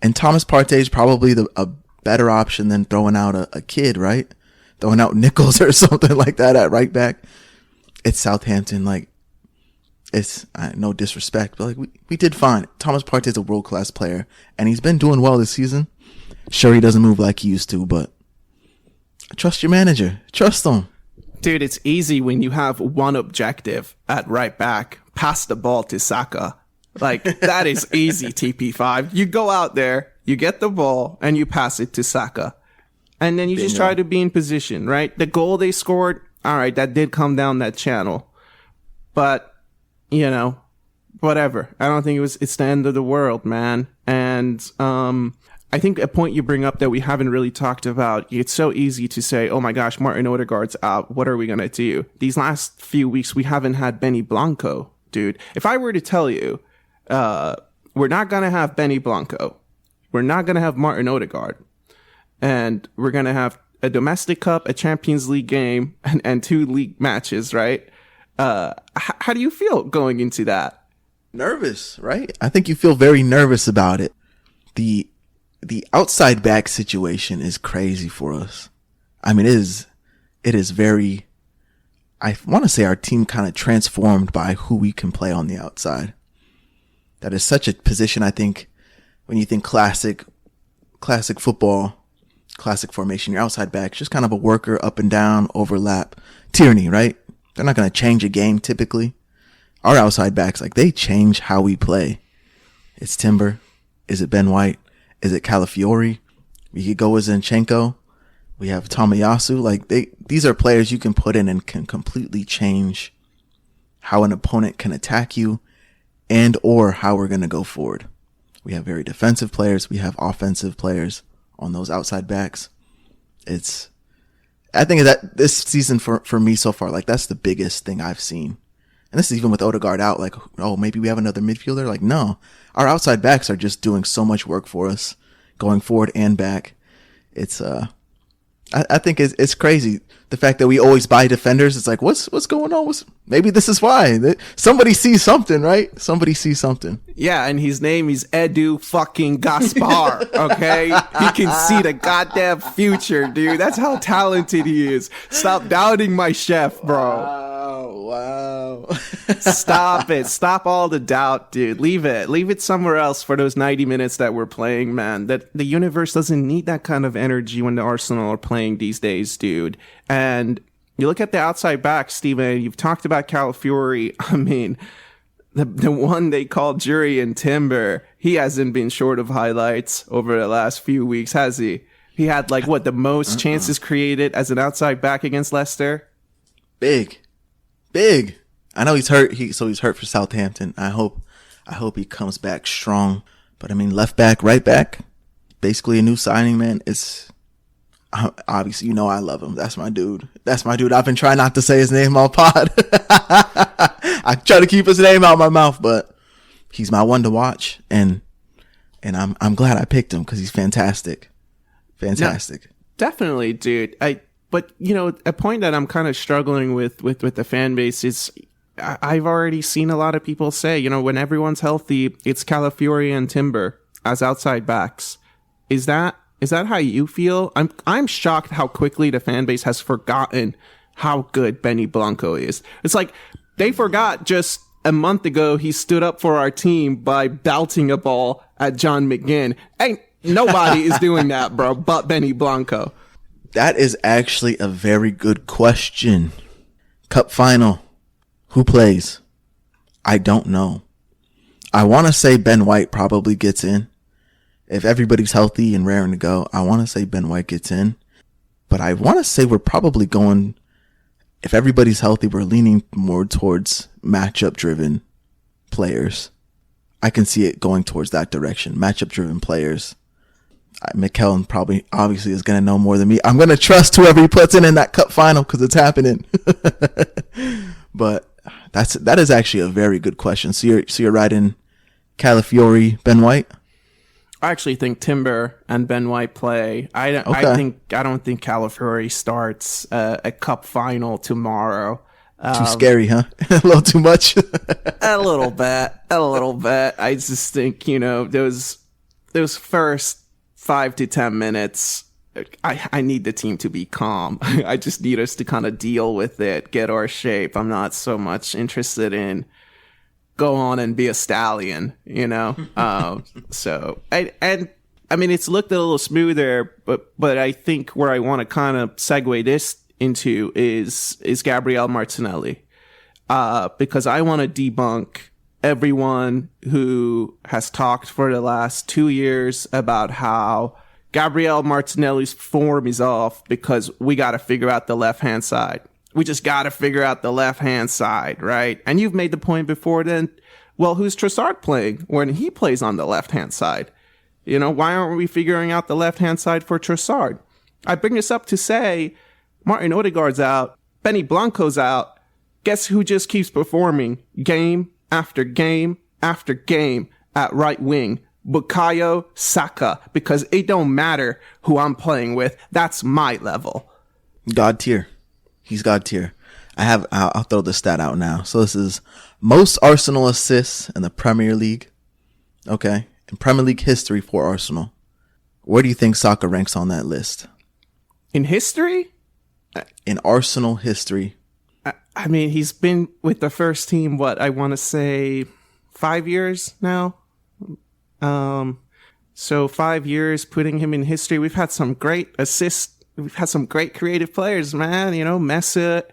And Thomas Partey is probably a better option than throwing out a kid, right? Throwing out Nichols or something like that at right back. It's Southampton. Like, it's no disrespect, but like we did fine. Thomas Partey's a world-class player, and he's been doing well this season. Sure, he doesn't move like he used to, but trust your manager. Trust him. Dude, it's easy when you have one objective at right back. Pass the ball to Saka. Like, that is easy, TP5. You go out there, you get the ball, and you pass it to Saka. And then you just try to be in position, right? The goal they scored, all right, that did come down that channel. But, you know, whatever. I don't think it's the end of the world, man. And I think a point you bring up that we haven't really talked about, it's so easy to say, oh my gosh, Martin Odegaard's out. What are we going to do? These last few weeks, we haven't had Benny Blanco, dude. If I were to tell you, we're not going to have Benny Blanco. we're not going to have Martin Odegaard. And we're going to have a domestic cup, a Champions League game, and 2 league matches, right? How do you feel going into that? Nervous, right? I think you feel very nervous about it. The outside back situation is crazy for us. I mean, it is very, I want to say our team kind of transformed by who we can play on the outside. That is such a position, I think, when you think classic football, classic formation, your outside back, just kind of a worker, up and down, overlap, tyranny, right? They're not going to change a game typically. Our outside backs, like, they change how we play. It's Timber. Is it Ben White? Is it Calafiori? We could go with Zinchenko. We have Tomiyasu. Like, these are players you can put in and can completely change how an opponent can attack you and or how we're going to go forward. We have very defensive players. We have offensive players on those outside backs. I think that this season for me so far, like, that's the biggest thing I've seen. And this is even with Odegaard out, like, oh, maybe we have another midfielder. Like, no, our outside backs are just doing so much work for us going forward and back. It's, I think it's crazy. The fact that we always buy defenders. It's like, what's going on? Maybe this is why somebody sees something, right? Somebody sees something. Yeah. And his name is Edu fucking Gaspar. Okay. He can see the goddamn future, dude. That's how talented he is. Stop doubting my chef, bro. Wow. Stop it. Stop all the doubt, dude. Leave it somewhere else for those 90 minutes that we're playing, man. That the universe doesn't need that kind of energy when the Arsenal are playing these days, dude. And you look at the outside back, Steven, you've talked about Calafiori. I mean, the one they called Jury and Timber, he hasn't been short of highlights over the last few weeks, has he? He had, like, the most chances created as an outside back against Leicester? Big. I know he's hurt. He's hurt for Southampton. I hope he comes back strong. But I mean, left back, right back, basically a new signing, man. It's obviously, I love him. That's my dude. I've been trying not to say his name all pod. I try to keep his name out of my mouth, but he's my one to watch, and I'm glad I picked him because he's fantastic. Fantastic. No, definitely, dude. But, a point that I'm kind of struggling with the fan base is I've already seen a lot of people say, when everyone's healthy, it's Calafiori and Timber as outside backs. Is that how you feel? I'm shocked how quickly the fan base has forgotten how good Benny Blanco is. It's like they forgot just a month ago he stood up for our team by belting a ball at John McGinn. Ain't nobody is doing that, bro, but Benny Blanco. That is actually a very good question. Cup final. Who plays? I don't know. I want to say Ben White probably gets in. If everybody's healthy and raring to go, I want to say Ben White gets in. But I want to say we're probably going, if everybody's healthy, we're leaning more towards matchup-driven players. I can see it going towards that direction. Matchup-driven players. McKellen probably obviously is going to know more than me. I'm going to trust whoever he puts in that cup final because it's happening. But that is actually a very good question. So you're riding Calafiori, Ben White? I actually think Timber and Ben White play. I don't think Calafiori starts a cup final tomorrow. Too scary, huh? A little too much. A little bit. I just think, those first 5 to 10 minutes, I need the team to be calm. I just need us to kind of deal with it, get our shape. I'm not so much interested in go on and be a stallion, So I mean, it's looked a little smoother, but I think where I want to kind of segue this into is Gabriel Martinelli, because I want to debunk everyone who has talked for the last 2 years about how Gabriel Martinelli's form is off because we got to figure out the left-hand side. We just got to figure out the left-hand side, right? And you've made the point before then, well, who's Trossard playing when he plays on the left-hand side? Why aren't we figuring out the left-hand side for Trossard? I bring this up to say Martin Odegaard's out, Benny Blanco's out. Guess who just keeps performing game after game after game at right wing? Bukayo Saka, because it don't matter who I'm playing with. That's my level. God tier. He's God tier. I'll throw the stat out now. So this is most Arsenal assists in the Premier League. Okay. In Premier League history for Arsenal. Where do you think Saka ranks on that list? In history? In Arsenal history. I mean, he's been with the first team, what, I want to say 5 years now? So 5 years, putting him in history. We've had some great assists. We've had some great creative players, man. You know, Mesut,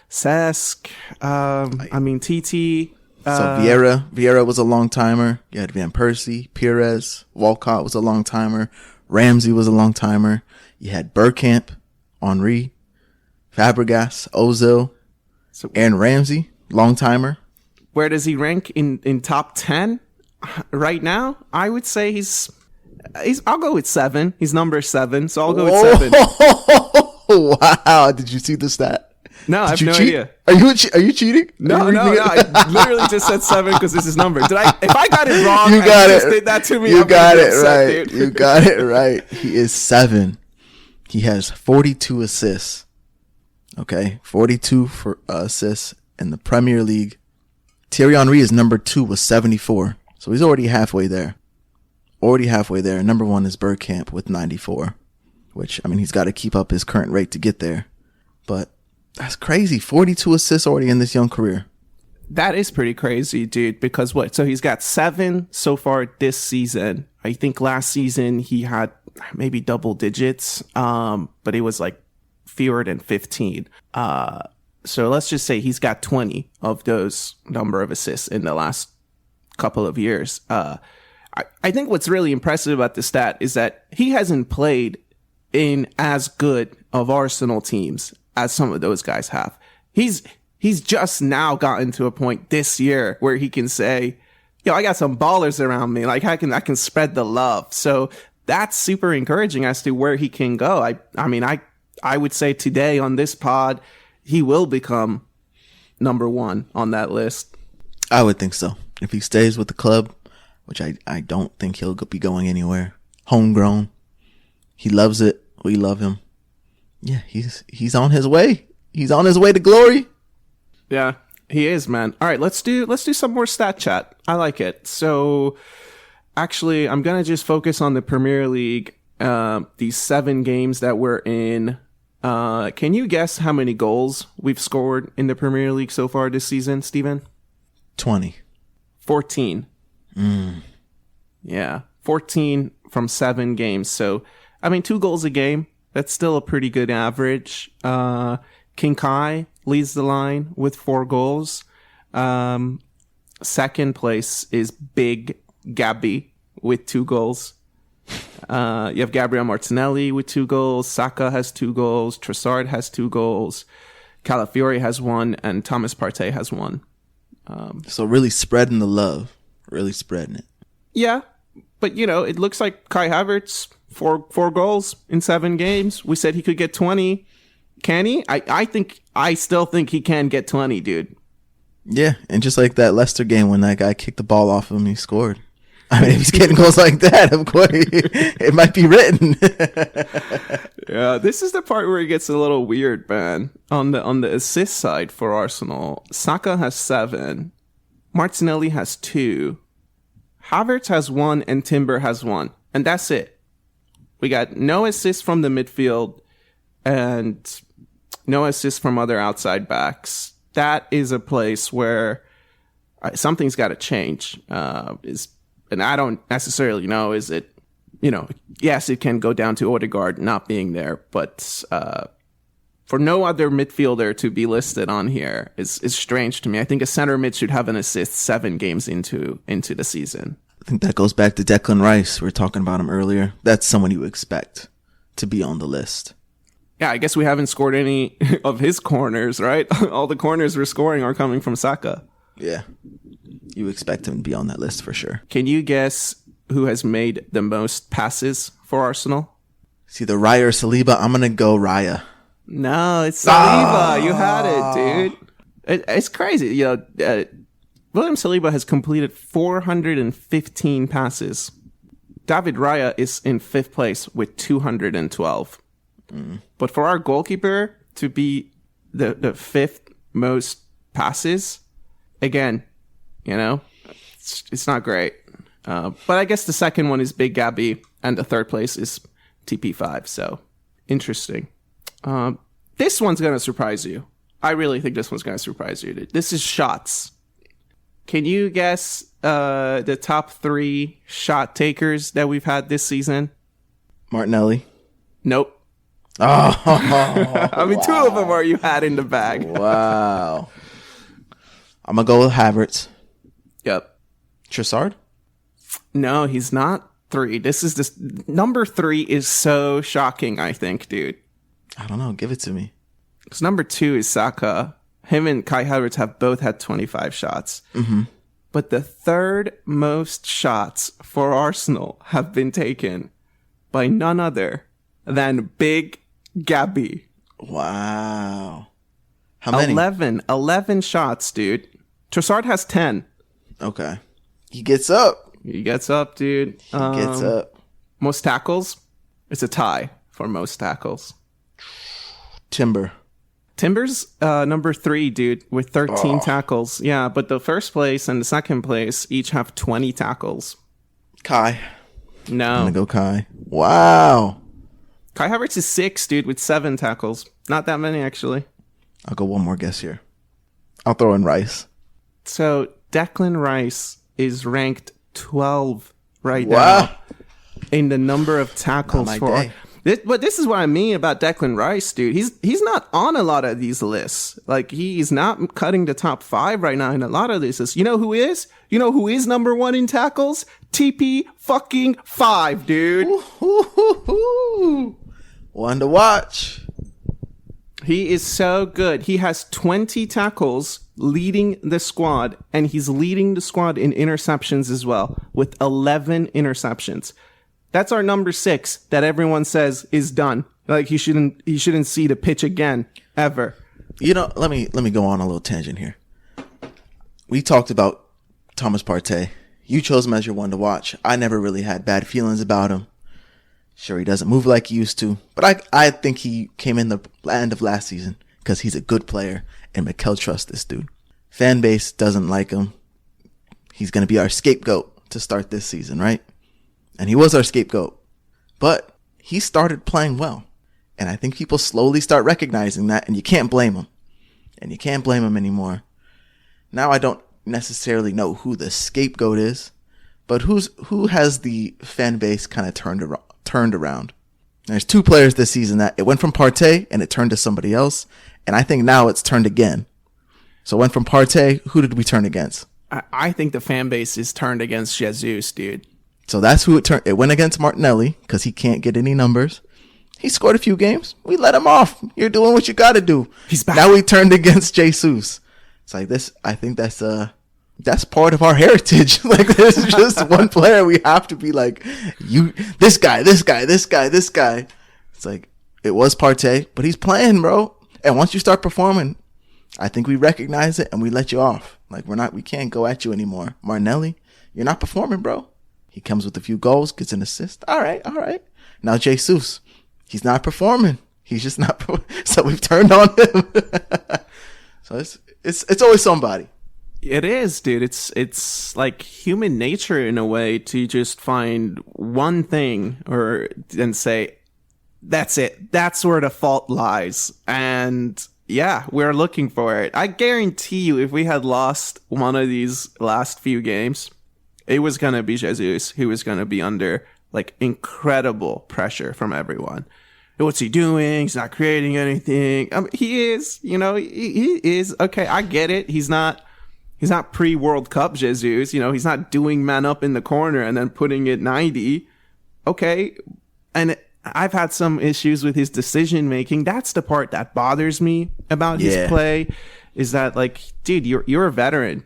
Cesc, TT. So Vieira was a long timer. You had Van Persie, Pires, Walcott was a long timer. Ramsey was a long timer. You had Bergkamp, Henry, Fabregas, Ozil, Aaron Ramsey, long timer. Where does he rank in top 10 right now? I would say he's I'll go with 7. He's number 7, so I'll go with 7. Wow! Did you see the stat? No, I have no idea. Are you cheating? No. I literally just said 7 because this is numbered. If I got it wrong, you got it. Just did that to me. You got it right. You got it right. He is 7. He has 42 assists. Okay, 42 for assists in the Premier League. Thierry Henry is number 2 with 74. So he's already halfway there. Number 1 is Bergkamp with 94. Which, I mean, he's got to keep up his current rate to get there. But that's crazy. 42 assists already in this young career. That is pretty crazy, dude. Because what? So he's got 7 so far this season. I think last season he had maybe double digits. But it was like fewer than 15. So let's just say he's got 20 of those number of assists in the last couple of years. I think what's really impressive about the stat is that he hasn't played in as good of Arsenal teams as some of those guys have. He's just now gotten to a point this year where he can say, yo, I got some ballers around me. Like I can spread the love. So that's super encouraging as to where he can go. I would say today on this pod, he will become number 1 on that list. I would think so. If he stays with the club, which I don't think he'll be going anywhere. Homegrown. He loves it. We love him. Yeah, he's on his way. He's on his way to glory. Yeah, he is, man. All right, let's do some more stat chat. I like it. So actually, I'm going to just focus on the Premier League, these 7 games that we're in. Can you guess how many goals we've scored in the Premier League so far this season, Steven? 20. 14. Yeah, 14 from 7 games. So, 2 goals a game. That's still a pretty good average. King Kai leads the line with 4 goals. Second place is Big Gabby with 2 goals. You have Gabriel Martinelli with 2 goals. Saka has 2 goals. Trossard has 2 goals. Calafiori has 1, and Thomas Partey has 1. So really spreading the love. Really spreading it. Yeah, but it looks like Kai Havertz, 4 goals in 7 games. We said he could get 20. Can he? I still think he can get 20, dude. Yeah, and just like that Leicester game when that guy kicked the ball off him, he scored. If he's getting goals like that, of course, it might be written. Yeah, this is the part where it gets a little weird, man. On the assist side for Arsenal, Saka has 7, Martinelli has 2, Havertz has 1, and Timber has 1, and that's it. We got no assists from the midfield and no assists from other outside backs. That is a place where something's got to change. And I don't necessarily know, is it, yes, it can go down to Odegaard not being there, but for no other midfielder to be listed on here is strange to me. I think a center mid should have an assist 7 games into the season. I think that goes back to Declan Rice. We were talking about him earlier. That's someone you expect to be on the list. Yeah, I guess we haven't scored any of his corners, right? All the corners we're scoring are coming from Saka. Yeah. You expect him to be on that list for sure. Can you guess who has made the most passes for Arsenal? It's either Raya or Saliba. I'm going to go Raya. No, it's Saliba. You had it, dude. It's crazy. William Saliba has completed 415 passes David Raya is in 5th place with 212. But for our goalkeeper to be the 5th most passes, again, it's not great. But I guess the second one is Big Gabby, and the 3rd place is TP5. So interesting. This one's going to surprise you. I really think this one's going to surprise you. This is shots. Can you guess the top 3 shot takers that we've had this season? Martinelli. Nope. Oh, I mean, 2 of them are you had in the bag. Wow. I'm going to go with Havertz. Yep. Trossard? No, he's not 3. Number 3 is so shocking, I think, dude. I don't know. Give it to me. Because number 2 is Saka. Him and Kai Havertz have both had 25 shots. Mm-hmm. But the 3rd most shots for Arsenal have been taken by none other than Big Gabby. Wow. How many? 11 shots, dude. Trossard has 10. Okay. He gets up. He gets up, dude. He gets up. Most tackles? It's a tie for most tackles. Timber's number 3, dude, with 13 tackles. Yeah, but the 1st place and the 2nd place each have 20 tackles. Kai. No. I'm going to go Kai. Wow. Kai Havertz is 6, dude, with 7 tackles. Not that many, actually. I'll go one more guess here. I'll throw in Rice. So Declan Rice is ranked 12 right now in the number of tackles for. But this is what I mean about Declan Rice, dude. He's not on a lot of these lists. Like, he's not cutting the top 5 right now in a lot of these lists. You know who is? You know who is number 1 in tackles? TP fucking 5, dude. One to watch. He is so good. He has 20 tackles leading the squad, and he's leading the squad in interceptions as well, with 11 interceptions. That's our number 6 that everyone says is done. Like, he shouldn't see the pitch again, ever. Let me go on a little tangent here. We talked about Thomas Partey. You chose him as your one to watch. I never really had bad feelings about him. Sure, he doesn't move like he used to, but I think he came in the end of last season because he's a good player, and Mikel trusts this dude. Fan base doesn't like him. He's going to be our scapegoat to start this season, right? And he was our scapegoat, but he started playing well. And I think people slowly start recognizing that, and you can't blame him. And you can't blame him anymore. Now I don't necessarily know who the scapegoat is, but who has the fan base kind of turned around. There's 2 players this season that it went from Partey and it turned to somebody else, and I think now it's turned again. So it went from Partey, who did we turn against? I think the fan base is turned against Jesus, dude. So that's who it turned. It went against Martinelli because he can't get any numbers. He scored a few games. We let him off. You're doing what you got to do. He's back. Now we turned against Jesus. It's like this. I think that's part of our heritage. Like, there's just one player we have to be like, this guy. It's like, it was Partey, but he's playing, bro. And once you start performing, I think we recognize it and we let you off. Like, we can't go at you anymore. Martinelli, you're not performing, bro. He comes with a few goals, gets an assist. All right. Now Jesus, he's not performing. He's just not. So we've turned on him. So it's always somebody. It is, dude. It's like human nature in a way to just find one thing and say, that's it. That's where the fault lies. And yeah, we're looking for it. I guarantee you, if we had lost one of these last few games, it was going to be Jesus who was going to be under like incredible pressure from everyone. What's he doing? He's not creating anything. I mean, he is, he is. Okay, I get it. He's not pre-World Cup Jesus. He's not doing man up in the corner and then putting it 90. Okay. And I've had some issues with his decision making. That's the part that bothers me about his play. Is that, like, dude, you're a veteran.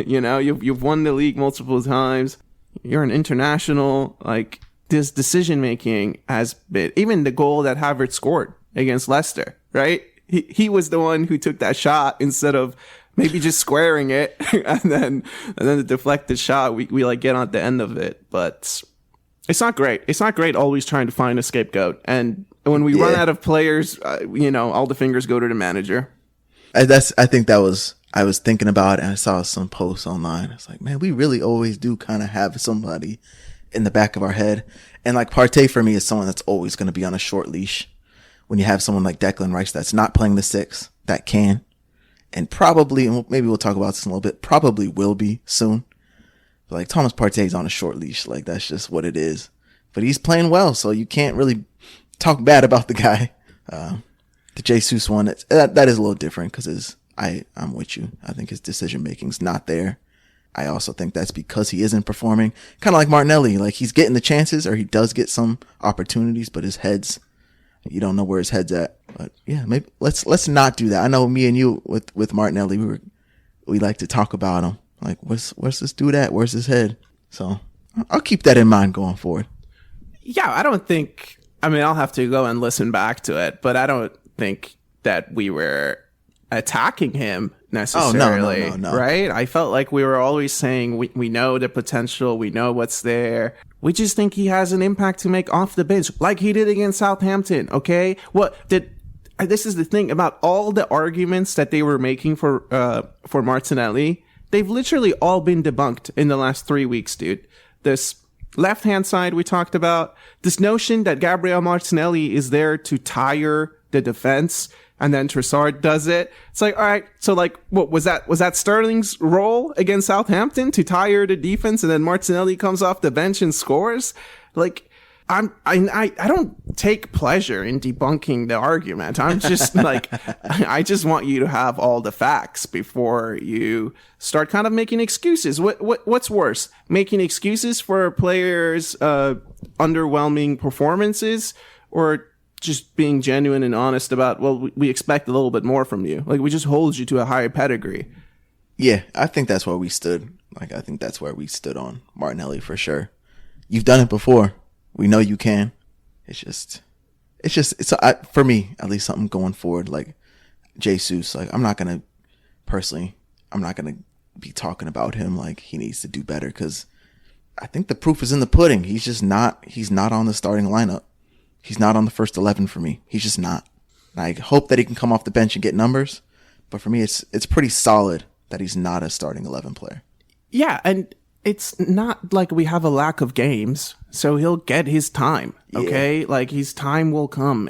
You've won the league multiple times. You're an international. Like, this decision making has been, even the goal that Havertz scored against Leicester, right? He was the one who took that shot instead of maybe just squaring it and then the deflected shot. We like get on the end of it. But It's not great. It's not great always trying to find a scapegoat. And when we run out of players, all the fingers go to the manager. I was thinking about it, and I saw some posts online. It's like, man, we really always do kind of have somebody in the back of our head. And like Partey for me is someone that's always going to be on a short leash. When you have someone like Declan Rice that's not playing the 6, that can, and probably, and maybe we'll talk about this in a little bit, probably will be soon. But like Thomas Partey's on a short leash. Like that's just what it is. But he's playing well, so you can't really talk bad about the guy. The Jesus one, that is a little different because I'm with you. I think his decision making's not there. I also think that's because he isn't performing. Kind of like Martinelli, like he's getting the chances, or he does get some opportunities, but you don't know where his head's at. But yeah, maybe let's not do that. I know me and you with Martinelli, we like to talk about him. Like, where's this dude at? Where's his head? So I'll keep that in mind going forward. Yeah, I'll have to go and listen back to it, but I don't think that we were attacking him necessarily. Oh, no. Right? I felt like we were always saying we know the potential, we know what's there. We just think he has an impact to make off the bench, like he did against Southampton. Okay, this is the thing about all the arguments that they were making for Martinelli. They've literally all been debunked in the last 3 weeks, dude. This left-hand side we talked about, this notion that Gabriel Martinelli is there to tire the defense, and then Trossard does it. It's like, all right, so like, what was that Sterling's role against Southampton, to tire the defense, and then Martinelli comes off the bench and scores? Like, I don't take pleasure in debunking the argument. I'm just like, I just want you to have all the facts before you start kind of making excuses. What's worse, making excuses for players' underwhelming performances, or just being genuine and honest about, well, we expect a little bit more from you. Like, we just hold you to a higher pedigree. Yeah, I think that's where we stood. Like, I think that's where we stood on Martinelli for sure. You've done it before. We know you can. It's for me, at least, something going forward. Like Jesus, like I'm not gonna be talking about him like he needs to do better, because I think the proof is in the pudding. He's not on the starting lineup. He's not on the first 11 for me. He's just not. And I hope that he can come off the bench and get numbers, but for me, it's pretty solid that he's not a starting 11 player. Yeah, and it's not like we have a lack of games, so he'll get his time. Okay, like his time will come.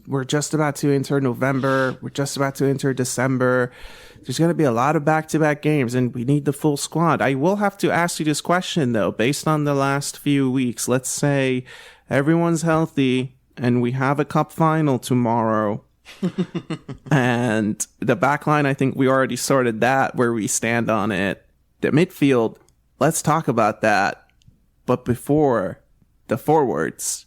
We're just about to enter November. We're just about to enter December. There's going to be a lot of back-to-back games, and we need the full squad. I will have to ask you this question though, based on the last few weeks. Let's say everyone's healthy, and we have a cup final tomorrow. And the back line, I think we already sorted that, where we stand on it. The midfield, let's talk about that. But before the forwards,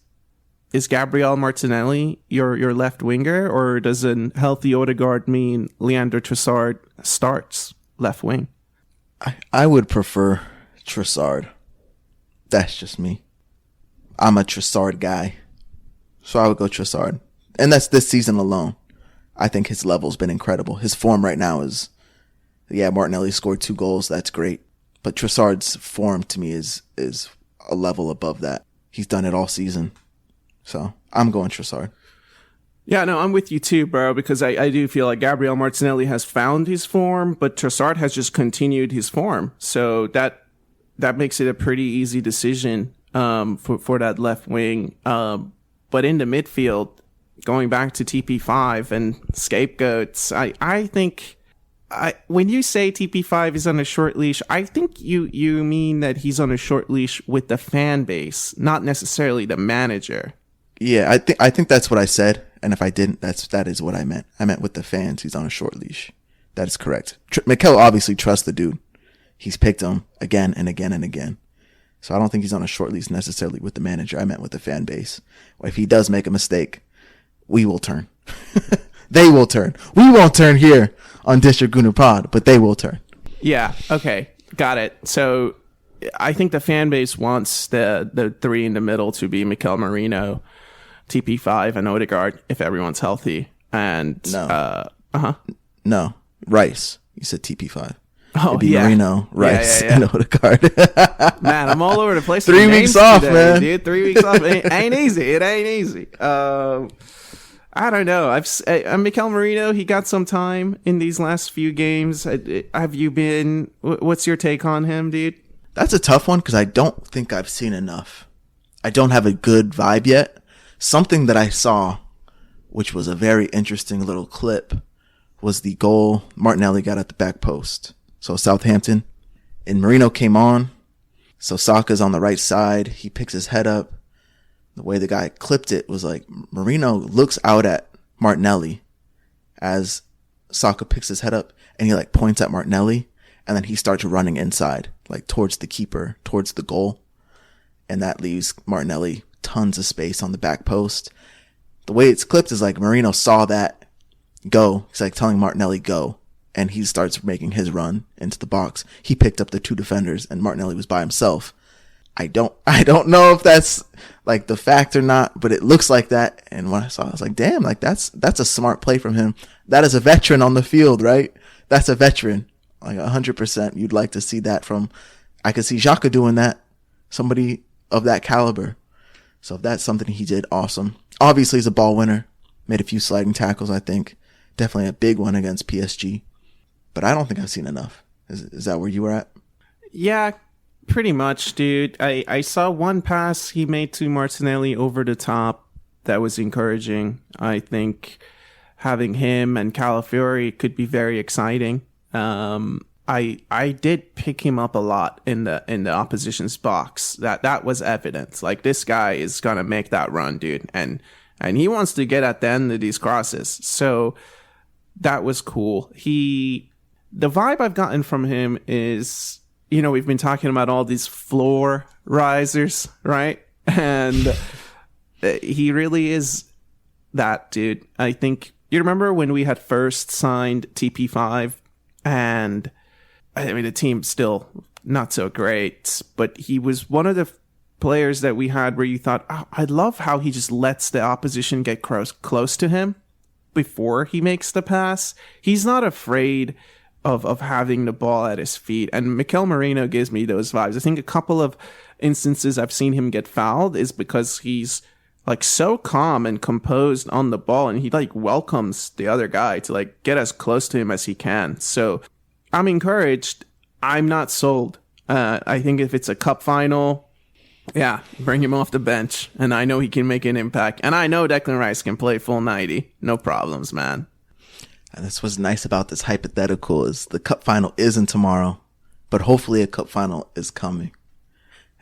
is Gabriel Martinelli your left winger, or does a healthy Odegaard mean Leandro Trossard starts left wing? I would prefer Trossard. That's just me. I'm a Trossard guy, so I would go Trossard. And that's this season alone. I think his level's been incredible. His form right now is, Martinelli scored 2 goals. That's great. But Trossard's form to me is a level above that. He's done it all season. So I'm going Trossard. Yeah, no, I'm with you too, bro, because I do feel like Gabriel Martinelli has found his form, but Trossard has just continued his form. So that makes it a pretty easy decision for that left wing. But in the midfield, going back to TP5 and scapegoats, I think when you say TP5 is on a short leash, I think you mean that he's on a short leash with the fan base, not necessarily the manager. Yeah, I think that's what I said, and if I didn't, that is what I meant. I meant with the fans, he's on a short leash. That is correct. Mikel obviously trusts the dude. He's picked him again and again and again. So I don't think he's on a short leash necessarily with the manager. I meant with the fan base. If he does make a mistake, we will turn. They will turn. We won't turn here on District Gooner Pod, but they will turn. Yeah, okay. Got it. So I think the fan base wants the 3 in the middle to be Mikel Merino, TP5, and Odegaard if everyone's healthy. And No, Rice. You said TP5. Oh, It'd be yeah. Marino, Rice, Yeah. and Odegaard. Man, I'm all over the place. 3 weeks off, today, man. Dude, 3 weeks off. It ain't easy. It ain't easy. I don't know. Mikel Marino, he got some time in these last few games. Have you been? What's your take on him, dude? That's a tough one because I don't think I've seen enough. I don't have a good vibe yet. Something that I saw, which was a very interesting little clip, was the goal Martinelli got at the back post. So Southampton, and Marino came on. So Saka's on the right side. He picks his head up. The way the guy clipped it was like Marino looks out at Martinelli as Saka picks his head up, and he like points at Martinelli, and then he starts running inside, like towards the keeper, towards the goal. And that leaves Martinelli tons of space on the back post. The way it's clipped is like Marino saw that go. He's like telling Martinelli go. And he starts making his run into the box. He picked up the 2 defenders and Martinelli was by himself. I don't know if that's like the fact or not, but it looks like that. And when I saw it, I was like, damn, like that's a smart play from him. That is a veteran on the field, right? That's a veteran. Like 100%. You'd like to see that from, I could see Xhaka doing that. Somebody of that caliber. So if that's something he did, awesome. Obviously he's a ball winner. Made a few sliding tackles, I think. Definitely a big one against PSG. But I don't think I've seen enough. Is that where you were at? Yeah, pretty much, dude. I saw one pass he made to Martinelli over the top that was encouraging. I think having him and Calafiori could be very exciting. I did pick him up a lot in the opposition's box. That was evident. Like, this guy is gonna make that run, dude, and he wants to get at the end of these crosses. So that was cool. The vibe I've gotten from him is, we've been talking about all these floor risers, right? And he really is that, dude. I think you remember when we had first signed TP5, and I mean, the team's still not so great, but he was one of the players that we had where you thought, oh, I love how he just lets the opposition get close to him before he makes the pass. He's not afraid of having the ball at his feet. And Mikel Marino gives me those vibes. I think a couple of instances I've seen him get fouled is because he's like so calm and composed on the ball, and he like welcomes the other guy to like get as close to him as he can. So I'm encouraged. I'm not sold. I think if it's a cup final, yeah, bring him off the bench. And I know he can make an impact. And I know Declan Rice can play full 90. No problems, man. And that's what's nice about this hypothetical is the cup final isn't tomorrow, but hopefully a cup final is coming.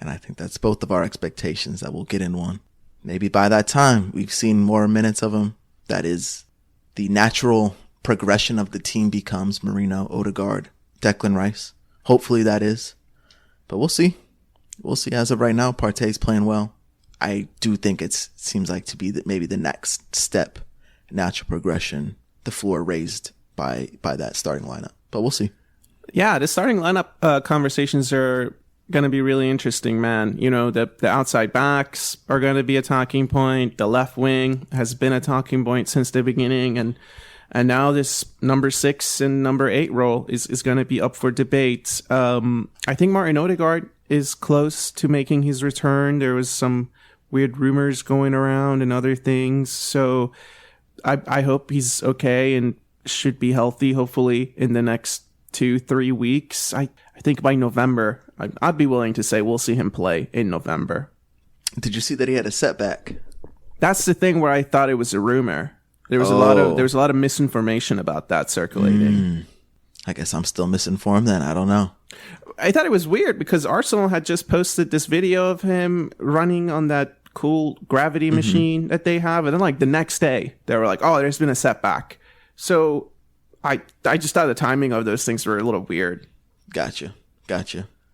And I think that's both of our expectations that we'll get in one. Maybe by that time, we've seen more minutes of him. That is the natural progression of the team becomes Marino, Odegaard, Declan Rice. Hopefully that is. But we'll see. We'll see. As of right now, Partey's playing well. I do think it seems like to be maybe the next step, natural progression, the floor raised by that starting lineup. But we'll see. Yeah, the starting lineup conversations are going to be really interesting, man. The outside backs are going to be a talking point. The left wing has been a talking point since the beginning. And now this number 6 and number 8 role is going to be up for debate. I think Martin Odegaard is close to making his return. There was some weird rumors going around and other things. So I hope he's okay and should be healthy, hopefully, in the next 2-3 weeks. I think by November, I'd be willing to say we'll see him play in November. Did you see that he had a setback? That's the thing where I thought it was a rumor. There was a lot of misinformation about that circulating. I guess I'm still misinformed then. I don't know. I thought it was weird because Arsenal had just posted this video of him running on that cool gravity machine that they have, and then like the next day they were like, oh, there's been a setback. So I just thought the timing of those things were a little weird. Gotcha.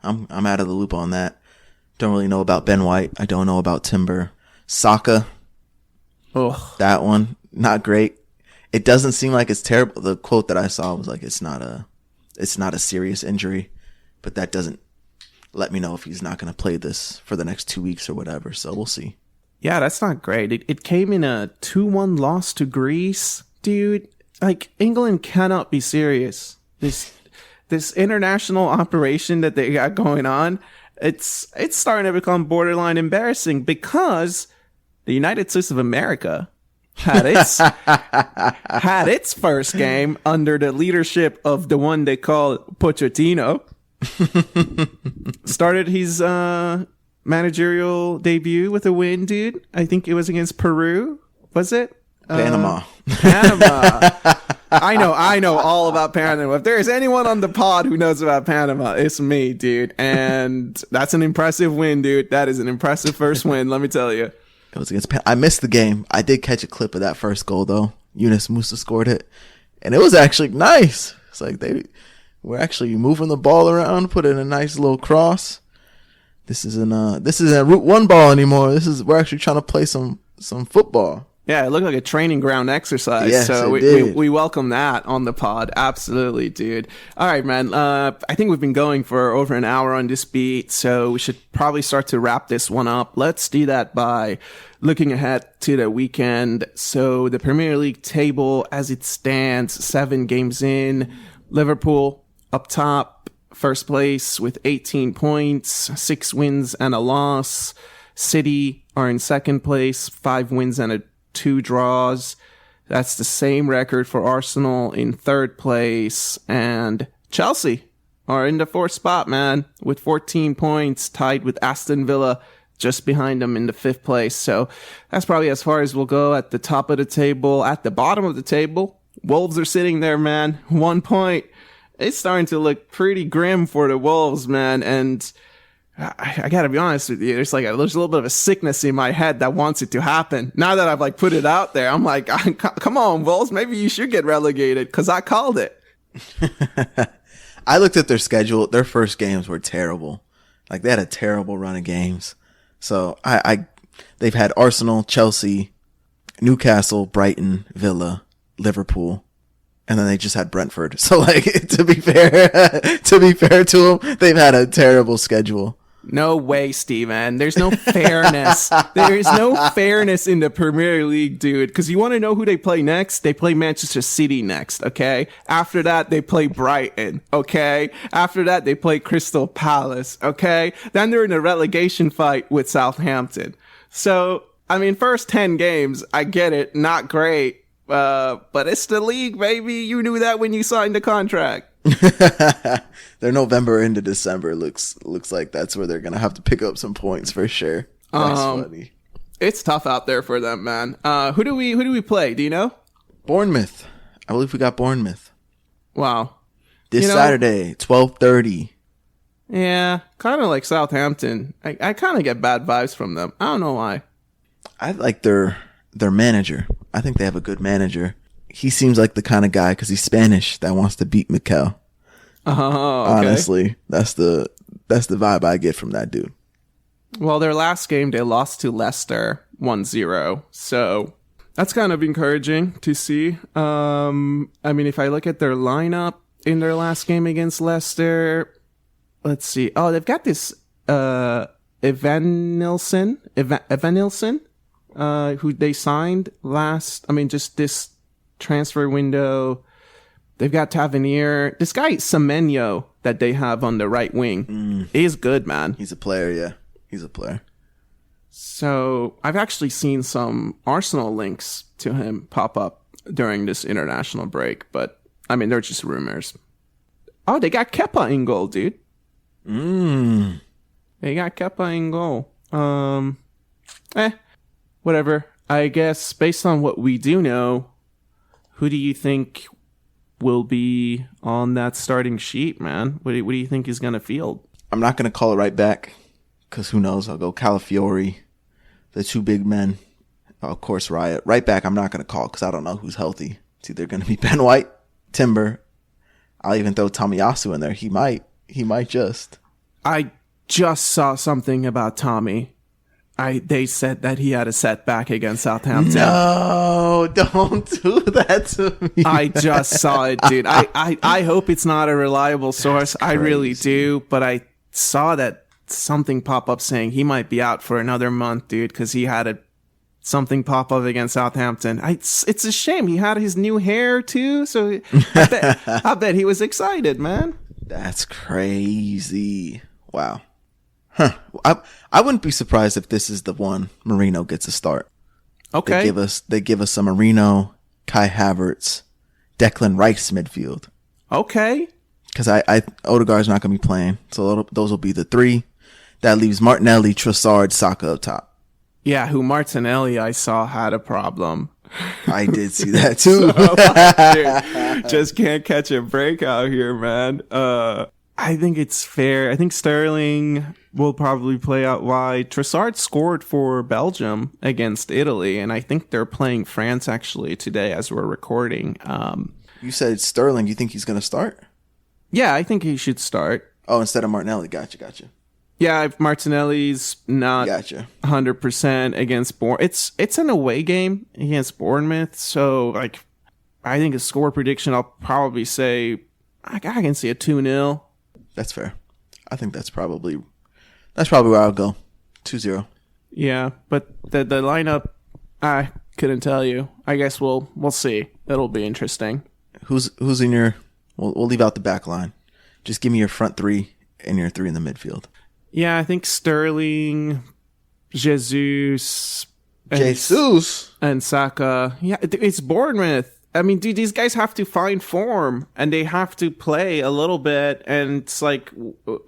I'm out of the loop on that. Don't really know about Ben White. I don't know about Timber. Saka. Oh, that one, not great. It doesn't seem like it's terrible. The quote that I saw was like, it's not a serious injury, but that doesn't let me know if he's not going to play this for the next 2 weeks or whatever. So we'll see. Yeah, that's not great. It came in a 2-1 loss to Greece, dude. Like, England cannot be serious. this international operation that they got going on, it's starting to become borderline embarrassing because the United States of America had its first game under the leadership of the one they call Pochettino. Started his managerial debut with a win, dude. I think it was against Peru. Was it? Panama. Panama. I know all about Panama. If there's anyone on the pod who knows about Panama, it's me, dude. And that's an impressive win, dude. That is an impressive first win, let me tell you. It was against I missed the game. I did catch a clip of that first goal, though. Yunus Musa scored it. And it was actually nice. It's like they were actually moving the ball around, put in a nice little cross. This isn't a Route 1 ball anymore. We're actually trying to play some football. Yeah, it looked like a training ground exercise. Yes, so it we welcome that on the pod. Absolutely, dude. All right, man. I think we've been going for over an hour on this beat, so we should probably start to wrap this one up. Let's do that by looking ahead to the weekend. So the Premier League table as it stands, 7 games in. Liverpool up top, first place with 18 points, 6 wins and a loss. City are in second place, 5 wins and 2 draws. That's the same record for Arsenal in third place. And Chelsea are in the 4th spot, man, with 14 points, tied with Aston Villa just behind them in the 5th place. So that's probably as far as we'll go at the top of the table. At the bottom of the table, Wolves are sitting there, man. 1 point. It's starting to look pretty grim for the Wolves, man. And I gotta be honest with you, there's a little bit of a sickness in my head that wants it to happen. Now that I've put it out there, I'm like, come on, Wolves, maybe you should get relegated because I called it. I looked at their schedule. Their first games were terrible. They had a terrible run of games. So they've had Arsenal, Chelsea, Newcastle, Brighton, Villa, Liverpool, and then they just had Brentford. So to be fair to them, they've had a terrible schedule. No way, Steven. There's no fairness. There's no fairness in the Premier League, dude. Because you want to know who they play next? They play Manchester City next, okay? After that, they play Brighton, okay? After that, they play Crystal Palace, okay? Then they're in a relegation fight with Southampton. So, first 10 games, I get it, not great. But it's the league, baby. You knew that when you signed the contract. Their November into December looks like that's where they're gonna have to pick up some points for sure. That's funny. It's tough out there for them, man. Who do we play? Do you know? Bournemouth. I believe we got Bournemouth. Wow. This Saturday, 12:30. Yeah, kind of like Southampton. I kind of get bad vibes from them. I don't know why. I like their manager. I think they have a good manager. He seems like the kind of guy, because he's Spanish, that wants to beat Mikel. Oh, okay. Honestly, that's the vibe I get from that dude. Well, their last game, they lost to Leicester 1-0. So that's kind of encouraging to see. If I look at their lineup in their last game against Leicester, let's see. Oh, they've got this Evanilson, who they signed just this transfer window. They've got Tavernier. This guy Semenyo that they have on the right wing is good, man. He's a player, yeah. He's a player. So I've actually seen some Arsenal links to him pop up during this international break, but they're just rumors. Oh, they got Kepa in goal, dude. They got Kepa in goal. Whatever. I guess based on what we do know, who do you think will be on that starting sheet, man? What do you think is going to field? I'm not going to call it right back, because who knows? I'll go Calafiori, the 2 big men. Of course, Riot. Right back, I'm not going to call because I don't know who's healthy. It's either going to be Ben White, Timber. I'll even throw Tomiyasu in there. He might just. I just saw something about Tommy. They said that he had a setback against Southampton. No, don't do that to me. I just saw it, dude. I hope it's not a reliable source. I really do. But I saw that something pop up saying he might be out for another month, dude, because he had something pop up against Southampton. It's a shame. He had his new hair, too. So I bet he was excited, man. That's crazy. Wow. Huh. I wouldn't be surprised if this is the one Marino gets a start. Okay. They give us some Marino, Kai Havertz, Declan Rice midfield. Okay. Because Odegaard's not going to be playing. So those will be the three. That leaves Martinelli, Trossard, Saka up top. Yeah, who Martinelli I saw had a problem. I did see that too. Dude, just can't catch a break out here, man. I think it's fair. I think Sterling will probably play out wide. Trossard scored for Belgium against Italy, and I think they're playing France actually today as we're recording. You said Sterling. You think he's going to start? Yeah, I think he should start. Oh, instead of Martinelli. Gotcha. Yeah, if Martinelli's not 100% against Bournemouth, it's an away game against Bournemouth. So, like, I think a score prediction, I'll probably say I can see a 2-0. That's fair. I think that's probably where I'll go. 2-0. Yeah, but the lineup, I couldn't tell you. I guess we'll see. It'll be interesting. Who's in your? We'll leave out the back line. Just give me your front three and your three in the midfield. Yeah, I think Sterling, Jesus, and Saka. Yeah, it's Bournemouth. I mean, dude, these guys have to find form and they have to play a little bit. And it's like,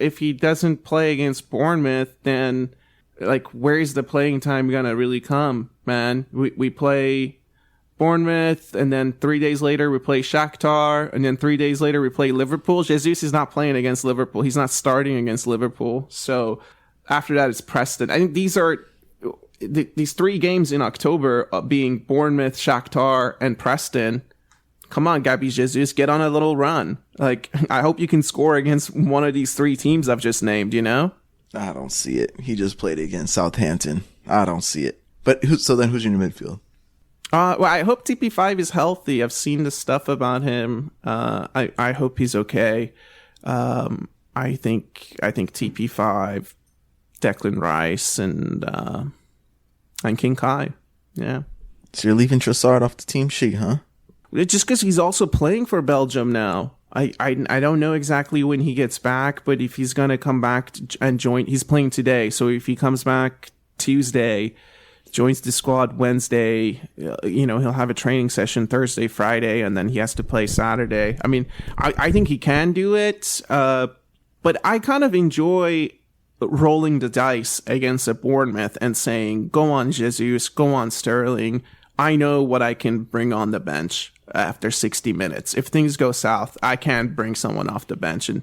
if he doesn't play against Bournemouth, then like, where's the playing time gonna really come, man? We play Bournemouth, and then 3 days later we play Shakhtar, and then 3 days later we play Liverpool. Jesus is not playing against Liverpool. He's not starting against Liverpool. So after that, it's Preston. I think these are these 3 games in October being Bournemouth, Shakhtar, and Preston. Come on, Gabby Jesus, get on a little run. Like, I hope you can score against one of these 3 teams I've just named, you know? I don't see it. He just played against Southampton. I don't see it. But so then who's in your midfield? Well, I hope TP5 is healthy. I've seen the stuff about him. I hope he's okay. I think TP5, Declan Rice, and King Kai. Yeah. So you're leaving Trossard off the team sheet, huh? Just because he's also playing for Belgium now. I don't know exactly when he gets back, but if he's gonna come back and join, he's playing today. So if he comes back Tuesday, joins the squad Wednesday, he'll have a training session Thursday, Friday, and then he has to play Saturday. I mean, I think he can do it, but I kind of enjoy rolling the dice against a Bournemouth and saying, go on Jesus, go on Sterling. I know what I can bring on the bench after 60 minutes. If things go south, I can bring someone off the bench. And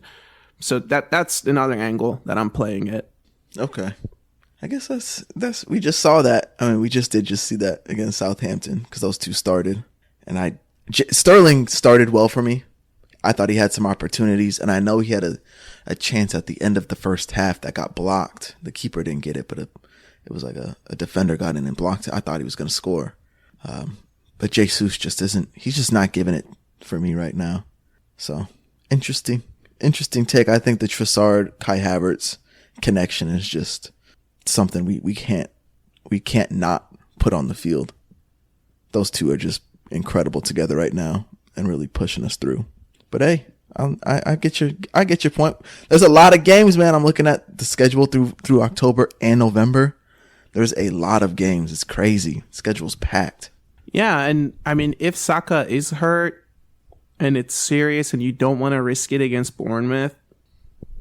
so that's another angle that I'm playing it. Okay. I guess that's we just saw that. I mean, we just see that against Southampton because those 2 started, and Sterling started well for me. I thought he had some opportunities, and I know he had a chance at the end of the first half that got blocked. The keeper didn't get it, but it was like a defender got in and blocked it. I thought he was going to score, but Jesus just isn't. He's just not giving it for me right now. So interesting take. I think the Trossard Kai Havertz connection is just something we can't not put on the field. Those 2 are just incredible together right now and really pushing us through. But hey, I get your point. There's a lot of games, man. I'm looking at the schedule through October and November. There's a lot of games. It's crazy. Schedule's packed. Yeah, and I mean, if Saka is hurt and it's serious and you don't want to risk it against Bournemouth,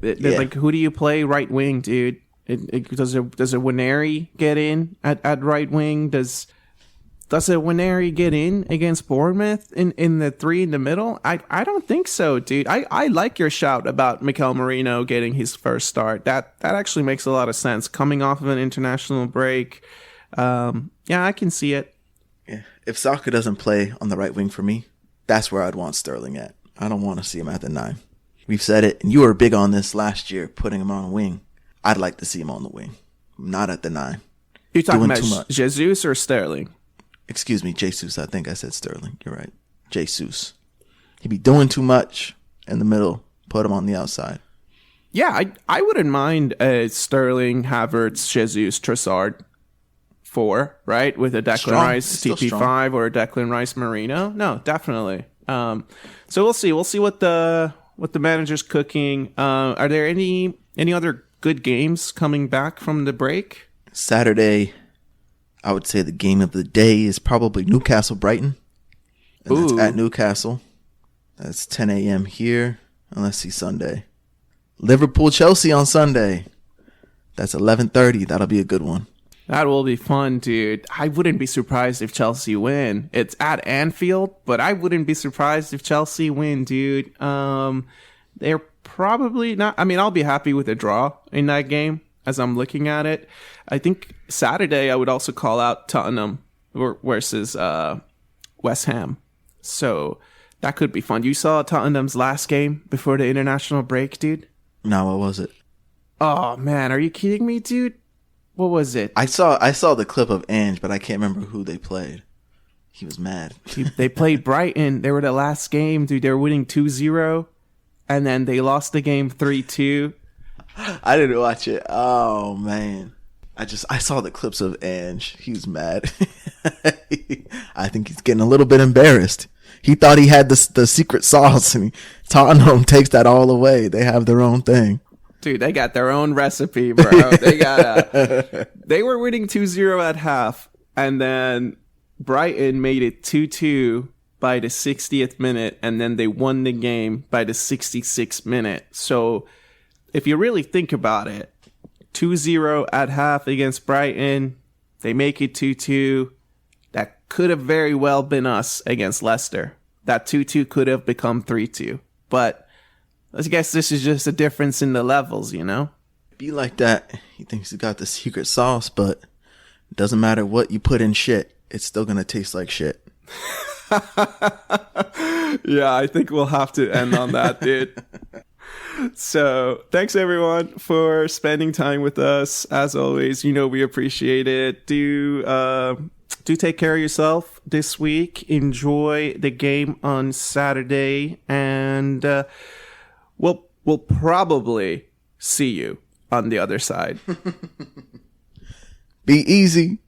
like, who do you play right wing, dude? Does a Waneri get in at right wing? Does a Waneri get in against Bournemouth in the 3 in the middle? I don't think so, dude. I like your shout about Mikel Merino getting his first start. That actually makes a lot of sense. Coming off of an international break. Yeah, I can see it. Yeah. If Saka doesn't play on the right wing for me, that's where I'd want Sterling at. I don't want to see him at the 9. We've said it, and you were big on this last year, putting him on a wing. I'd like to see him on the wing, not at the 9. You're talking about Jesus or Sterling? Excuse me, Jesus. I think I said Sterling. You're right. Jesus. He'd be doing too much in the middle. Put him on the outside. Yeah, I wouldn't mind Sterling, Havertz, Jesus, Trossard 4, right? With a Declan Rice TP5 or a Declan Rice Marino. No, definitely. So we'll see. We'll see what the what the manager's cooking. Are there any other good games coming back from the break? Saturday, I would say the game of the day is probably Newcastle Brighton. And that's at Newcastle. That's 10 a.m. here. And let's see Sunday. Liverpool Chelsea on Sunday. That's 11:30. That'll be a good one. That will be fun, dude. I wouldn't be surprised if Chelsea win. It's at Anfield, but I wouldn't be surprised if Chelsea win, dude. They're probably not. I mean, I'll be happy with a draw in that game as I'm looking at it. I think Saturday I would also call out Tottenham versus West Ham. So that could be fun. You saw Tottenham's last game before the international break, dude? No, what was it? Oh, man. Are you kidding me, dude? What was it? I saw the clip of Ange, but I can't remember who they played. He was mad. They played Brighton. They were the last game, dude. They were winning 2-0, and then they lost the game 3-2. I didn't watch it. Oh, man. I saw the clips of Ange. He was mad. I think he's getting a little bit embarrassed. He thought he had the secret sauce, and Tottenham takes that all away. They have their own thing. Dude, they got their own recipe, bro. They were winning 2-0 at half, and then Brighton made it 2-2 by the 60th minute, and then they won the game by the 66th minute. So if you really think about it, 2-0 at half against Brighton, they make it 2-2. That could have very well been us against Leicester. That 2-2 could have become 3-2. But I guess this is just a difference in the levels, you know? Be like that. He thinks he's got the secret sauce, but it doesn't matter what you put in shit. It's still going to taste like shit. Yeah, I think we'll have to end on that, dude. So thanks everyone for spending time with us. As always, you know, we appreciate it. Do take care of yourself this week. Enjoy the game on Saturday, and we'll probably see you on the other side. Be easy.